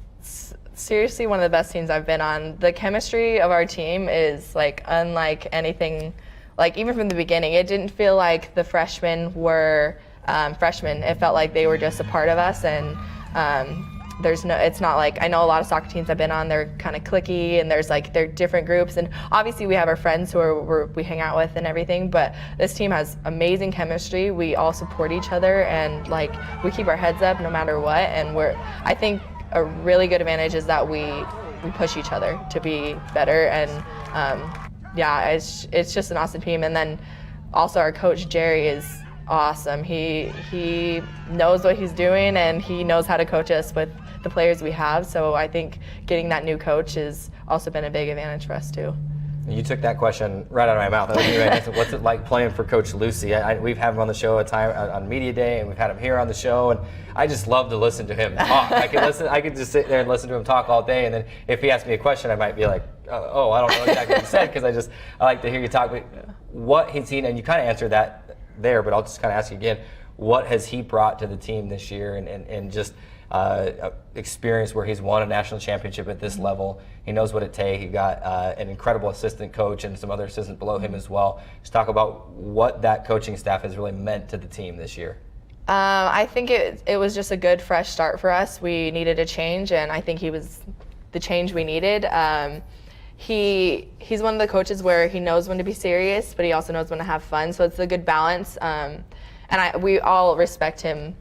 seriously one of the best teams I've been on. The chemistry of our team is like unlike anything, like even from the beginning. It didn't feel like the freshmen were freshmen. It felt like they were just a part of us, and it's not like, I know a lot of soccer teams I've been on, they're kind of cliquey and they're different groups, and obviously we have our friends who we hang out with and everything, but this team has amazing chemistry. We all support each other, and like we keep our heads up no matter what, and I think a really good advantage is that we push each other to be better, and it's just an awesome team. And then also our coach Jerry is awesome. He knows what he's doing, and he knows how to coach us with the players we have. So I think getting that new coach has also been a big advantage for us too. You took that question right out of my mouth. What's it like playing for Coach Lucy? We've had him on the show a time on Media Day, and we've had him here on the show, and I just love to listen to him talk. I could just sit there and listen to him talk all day, and then if he asked me a question, I might be like, oh, I don't know exactly what he said, because I like to hear you talk. But what he's seen, and you kind of answered that there, but I'll just kind of ask you again, what has he brought to the team this year, and just experience where he's won a national championship at this level? He knows what it takes. He got an incredible assistant coach and some other assistants below him as well. Just talk about what that coaching staff has really meant to the team this year. I think it was just a good fresh start for us. We needed a change, and I think he was the change we needed. He's one of the coaches where he knows when to be serious, but he also knows when to have fun. So it's a good balance. And we all respect him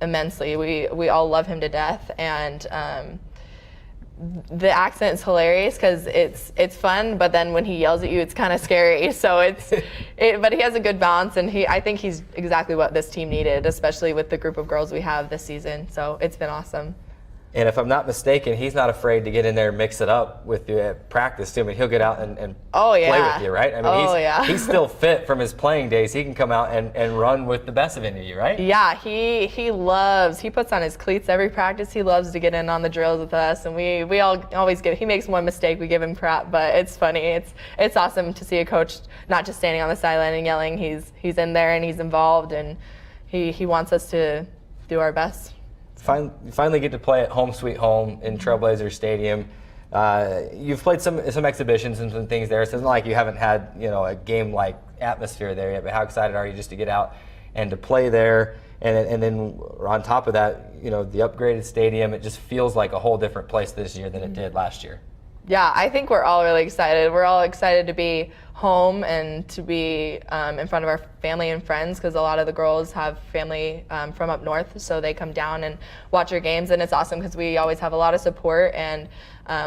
immensely. We all love him to death, and the accent is hilarious because it's fun, but then when he yells at you, it's kind of scary. So but he has a good balance, and I think he's exactly what this team needed, especially with the group of girls we have this season. So it's been awesome. And if I'm not mistaken, he's not afraid to get in there and mix it up with you at practice too. I mean, he'll get out and play with you, right? I mean, he's still fit from his playing days. He can come out and run with the best of any of you, right? Yeah, he puts on his cleats every practice. He loves to get in on the drills with us, and we all always he makes one mistake, we give him crap, but it's funny. It's awesome to see a coach not just standing on the sideline and yelling. He's in there and he's involved, and he wants us to do our best. Finally get to play at home sweet home in Trailblazer Stadium. You've played some exhibitions and some things there, so it's not like you haven't had a game-like atmosphere there yet, but how excited are you just to get out and to play there? And then on top of that, the upgraded stadium, it just feels like a whole different place this year than it did last year. Yeah, I think we're all really excited. We're all excited to be home and to be in front of our family and friends, because a lot of the girls have family from up north, so they come down and watch our games, and it's awesome because we always have a lot of support, and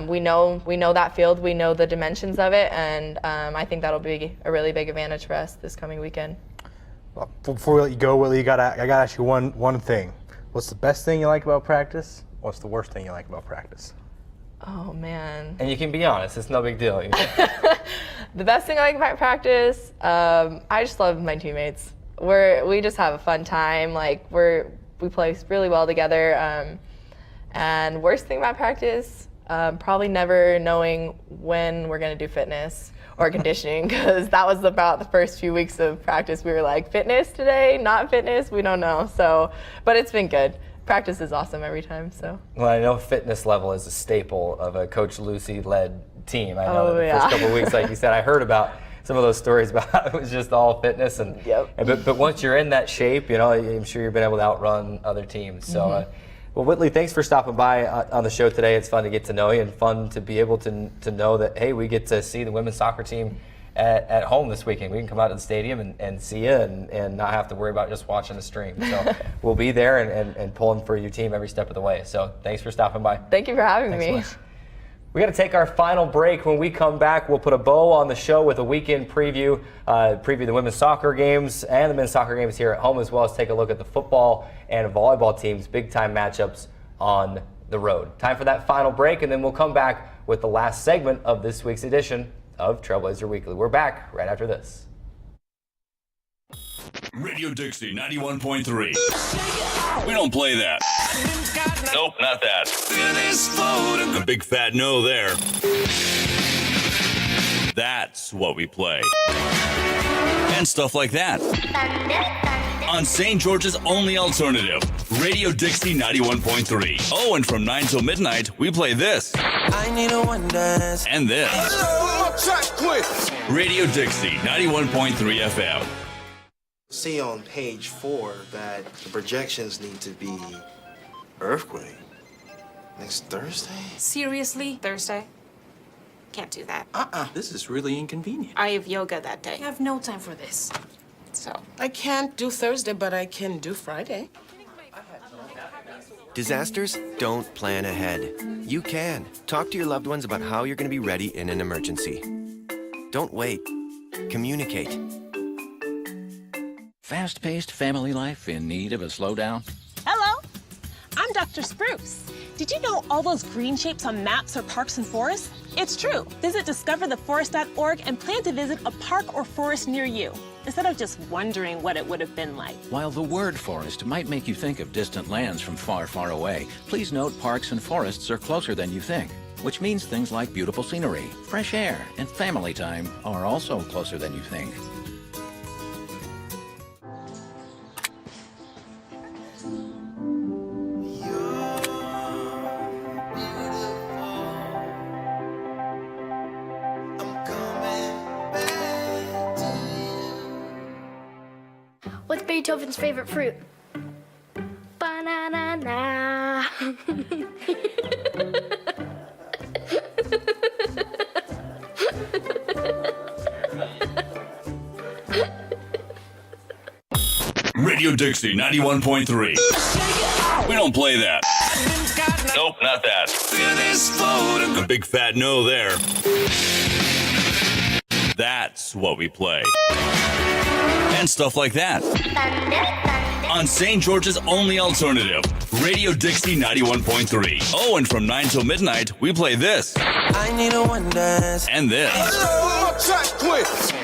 we know that field, we know the dimensions of it, and I think that'll be a really big advantage for us this coming weekend. Well, before we let you go, Willie, I gotta ask you one thing. What's the best thing you like about practice? What's the worst thing you like about practice? Oh, man. And you can be honest, it's no big deal. The best thing I like about practice, I just love my teammates. We just have a fun time. Like we play really well together. And worst thing about practice, probably never knowing when we're gonna do fitness or conditioning, because that was about the first few weeks of practice. We were like, fitness today, not fitness, we don't know. So, but it's been good. Practice is awesome every time. So. Well, I know fitness level is a staple of a Coach Lucy-led team. I know the first couple of weeks, like you said, I heard about some of those stories about how it was just all fitness, but once you're in that shape, I'm sure you've been able to outrun other teams. So, well, Whitley, thanks for stopping by on the show today. It's fun to get to know you and fun to be able to know that, hey, we get to see the women's soccer team at home this weekend. We can come out to the stadium and see you and not have to worry about just watching the stream. So we'll be there and pulling for your team every step of the way. So thanks for stopping by. Thank you for having me. So much. We got to take our final break. When we come back, we'll put a bow on the show with a weekend preview the women's soccer games and the men's soccer games here at home, as well as take a look at the football and volleyball teams' big-time matchups on the road. Time for that final break, and then we'll come back with the last segment of this week's edition of Trailblazer Weekly. We're back right after this. Radio Dixie 91.3. We don't play that. Nope, not that. A big fat no there. That's That's what we play. And stuff like that. On St. George's only alternative, Radio Dixie 91.3. Oh, and from 9 till midnight, we play this. I need a one dance. And this. Radio Dixie 91.3 FM. See on page 4 that the projections need to be earthquake next Thursday. Seriously? Thursday? Can't do that. This is really inconvenient. I have yoga that day. I have no time for this. So. I can't do Thursday, but I can do Friday. Disasters don't plan ahead. You can. Talk to your loved ones about how you're going to be ready in an emergency. Don't wait. Communicate. Fast-paced family life in need of a slowdown? Hello, I'm Dr. Spruce. Did you know all those green shapes on maps are parks and forests? It's true. Visit discovertheforest.org and plan to visit a park or forest near you, instead of just wondering what it would have been like. While the word forest might make you think of distant lands from far, far away, please note parks and forests are closer than you think, which means things like beautiful scenery, fresh air, and family time are also closer than you think. What's Beethoven's favorite fruit? Banana. Radio Dixie 91.3. We don't play that. Nope, not that. A big fat no there. That's what we play. And stuff like that. On St. George's only alternative, Radio Dixie 91.3. Oh, and from 9 till midnight, we play this. I need a one dance. And this.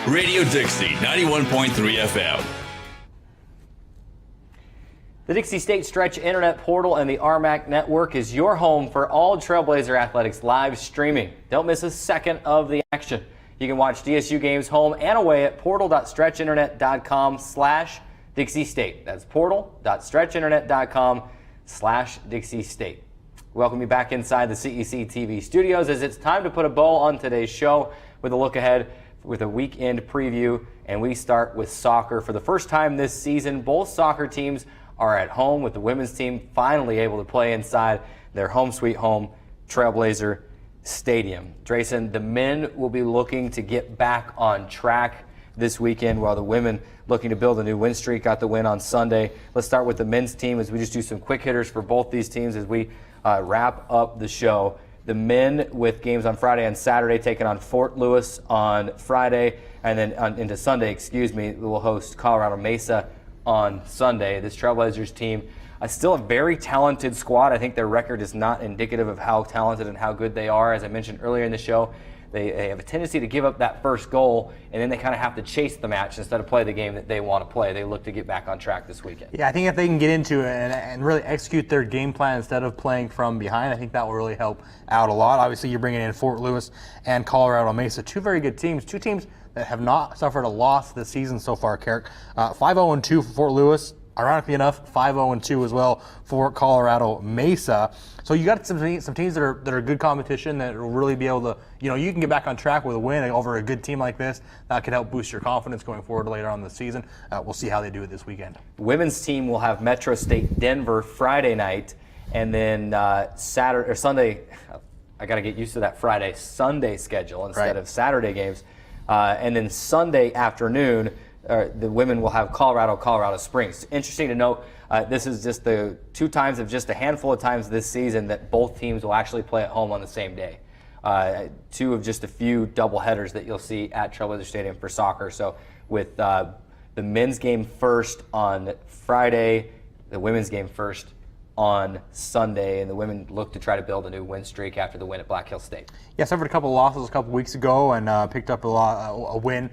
Radio Dixie 91.3 FM. The Dixie State Stretch Internet Portal and the RMAC Network is your home for all Trailblazer athletics live streaming. Don't miss a second of the action. You can watch DSU games home and away at portal.stretchinternet.com/Dixie State. That's portal.stretchinternet.com/Dixie State. Welcome you back inside the CEC TV studios as it's time to put a bow on today's show with a look ahead with a weekend preview. And we start with soccer. For the first time this season, both soccer teams are at home, with the women's team finally able to play inside their home sweet home, Trailblazer Stadium. Drayson, the men will be looking to get back on track this weekend, while the women looking to build a new win streak. Got the win on Sunday. Let's start with the men's team as we just do some quick hitters for both these teams as we wrap up the show. The men with games on Friday and Saturday, taking on Fort Lewis on Friday, and then into Sunday, we'll host Colorado Mesa on Sunday. This Trailblazers team, still a very talented squad. I think their record is not indicative of how talented and how good they are. As I mentioned earlier in the show, they have a tendency to give up that first goal, and then they kind of have to chase the match instead of play the game that they want to play. They look to get back on track this weekend. Yeah, I think if they can get into it and really execute their game plan instead of playing from behind, I think that will really help out a lot. Obviously, you're bringing in Fort Lewis and Colorado Mesa, two very good teams, two teams that have not suffered a loss this season so far, Carrick. 5-0-2 for Fort Lewis. Ironically enough, 5-0-2 as well for Colorado Mesa. So you got some teams that are good competition that will really be able to, you can get back on track with a win over a good team like this. That could help boost your confidence going forward later on in the season. We'll see how they do it this weekend. The women's team will have Metro State Denver Friday night, and then Saturday or Sunday. I got to get used to that Sunday schedule instead of Saturday games. And then Sunday afternoon, the women will have Colorado Springs. Interesting to note, this is just the two times of just a handful of times this season that both teams will actually play at home on the same day. Two of just a few doubleheaders that you'll see at Trailblazer Stadium for soccer. So with the men's game first on Friday, the women's game first on Sunday, and the women look to try to build a new win streak after the win at Black Hill State. Yeah, suffered a couple of losses a couple weeks ago and picked up a win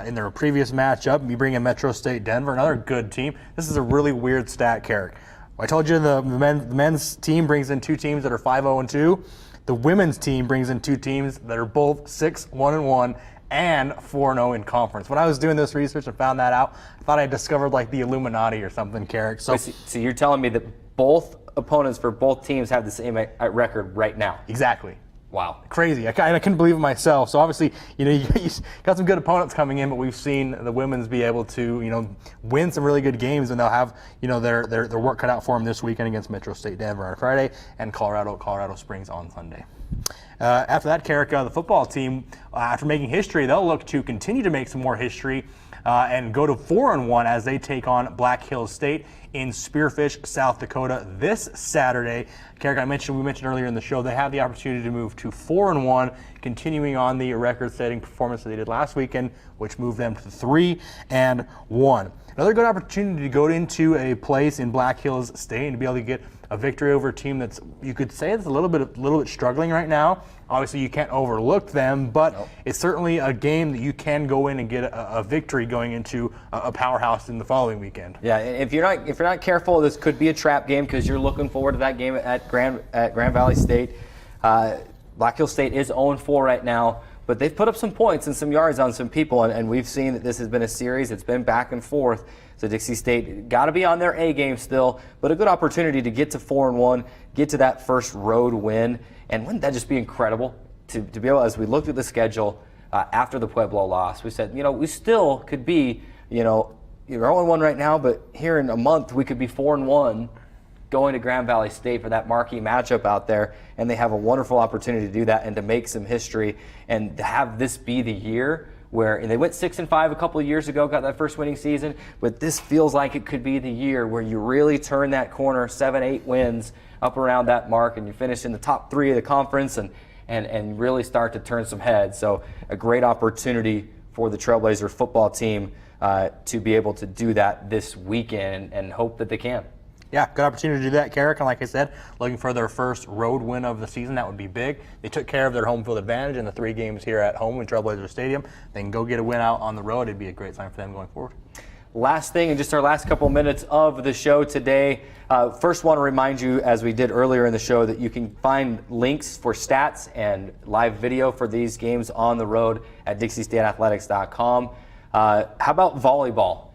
in their previous matchup. You bring in Metro State Denver, another good team. This is a really weird stat, Carrick. I told you the men's team brings in two teams that are 5-0-2. The women's team brings in two teams that are both 6-1-1 and 4-0 in conference. When I was doing this research and found that out, I thought I discovered like the Illuminati or something, Carrick. So you're telling me that both opponents for both teams have the same record right now? Exactly. Wow. Crazy. I couldn't believe it myself. So obviously, you got some good opponents coming in, but we've seen the women's be able to, win some really good games, and they'll have, their work cut out for them this weekend against Metro State Denver on Friday and Colorado Springs on Sunday. After that, Carrick, the football team, after making history, they'll look to continue to make some more history and go to 4-1 as they take on Black Hills State in Spearfish, South Dakota this Saturday. Carrick, we mentioned earlier in the show, they have the opportunity to move to 4-1, continuing on the record-setting performance that they did last weekend, which moved them to 3-1. Another good opportunity to go into a place in Black Hills State and to be able to get a victory over a team that's, you could say, it's a little bit struggling right now. Obviously, you can't overlook them, but it's certainly a game that you can go in and get a victory going into a powerhouse in the following weekend. Yeah, if you're not careful, this could be a trap game because you're looking forward to that game at Grand Valley State. Black Hills State is 0-4 right now, but they've put up some points and some yards on some people, and we've seen that this has been a series. It's been back and forth. So Dixie State got to be on their A game still, but a good opportunity to get to 4-1, get to that first road win. And wouldn't that just be incredible to be able, as we looked at the schedule after the Pueblo loss, we said, we still could be, you're 0-1 right now, but here in a month we could be 4-1 going to Grand Valley State for that marquee matchup out there. And they have a wonderful opportunity to do that and to make some history and to have this be the year where they went 6-5 a couple of years ago, got that first winning season, but this feels like it could be the year where you really turn that corner, 7-8 wins up around that mark, and you finish in the top 3 of the conference and really start to turn some heads. So a great opportunity for the Trailblazer football team to be able to do that this weekend and hope that they can. Yeah, good opportunity to do that, Carrick. And like I said, looking for their first road win of the season. That would be big. They took care of their home field advantage in the 3 games here at home in Trailblazer Stadium. They can go get a win out on the road. It'd be a great sign for them going forward. Last thing, in just our last couple minutes of the show today, first want to remind you, as we did earlier in the show, that you can find links for stats and live video for these games on the road at DixieStateAthletics.com. How about volleyball?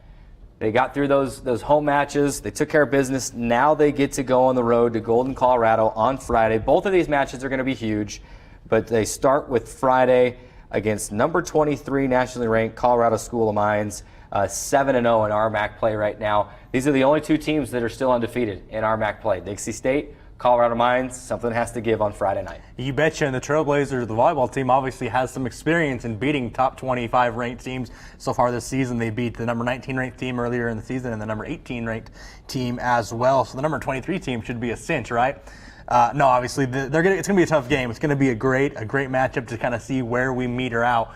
They got through those home matches. They took care of business. Now they get to go on the road to Golden, Colorado on Friday. Both of these matches are going to be huge, but they start with Friday against number 23 nationally ranked Colorado School of Mines, 7-0 in RMAC play right now. These are the only 2 teams that are still undefeated in RMAC play. Dixie State, Colorado Mines, something has to give on Friday night. You betcha. And the Trailblazers, the volleyball team, obviously has some experience in beating top 25 ranked teams so far this season. They beat the number 19 ranked team earlier in the season and the number 18 ranked team as well. So the number 23 team should be a cinch, right? No, obviously it's going to be a tough game. It's going to be a great matchup to kind of see where we meter out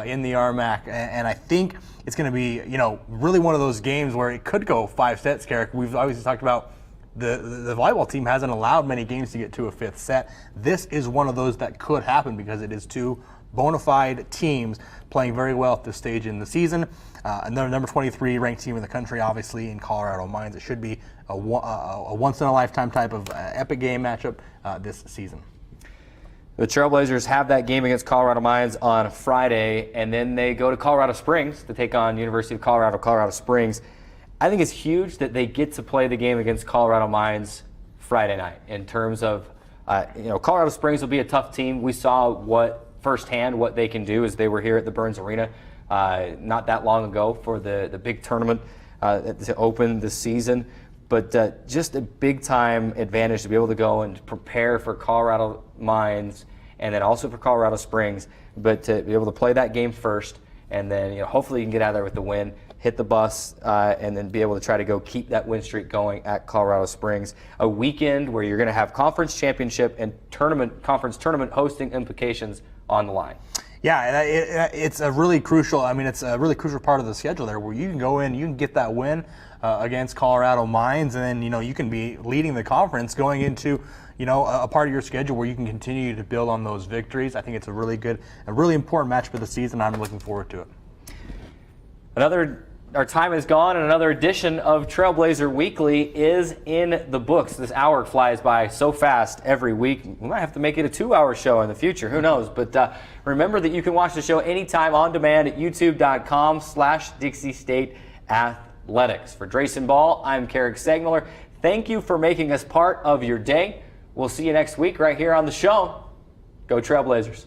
in the RMAC, and I think it's going to be really one of those games where it could go 5 sets. Carrick, we've obviously talked about the volleyball team hasn't allowed many games to get to a 5th set. This is one of those that could happen because it is 2 bona fide teams playing very well at this stage in the season. Another number 23 ranked team in the country, obviously in Colorado Mines. It should be a once-in-a-lifetime type of epic game matchup this season. The Trailblazers have that game against Colorado Mines on Friday, and then they go to Colorado Springs to take on University of Colorado Springs. I think it's huge that they get to play the game against Colorado Mines Friday night in terms of, Colorado Springs will be a tough team. We saw firsthand what they can do as they were here at the Burns Arena not that long ago for the big tournament to open the season. But just a big-time advantage to be able to go and prepare for Colorado Mines and then also for Colorado Springs, but to be able to play that game first and then hopefully you can get out of there with the win, hit the bus, and then be able to try to go keep that win streak going at Colorado Springs. A weekend where you're going to have conference championship and conference tournament hosting implications on the line. Yeah, it's a really crucial. It's a really crucial part of the schedule there, where you can go in, you can get that win against Colorado Mines, and then you can be leading the conference going into a part of your schedule where you can continue to build on those victories. I think it's a really important match for the season. I'm looking forward to it. Another our time is gone, and another edition of Trailblazer Weekly is in the books. This hour flies by so fast every week. We might have to make it a 2-hour show in the future. Who knows? But remember that you can watch the show anytime on demand at youtube.com/Dixie State Athletics. For Drayson Ball, I'm Carrick Segmiller. Thank you for making us part of your day. We'll see you next week right here on the show. Go Trailblazers.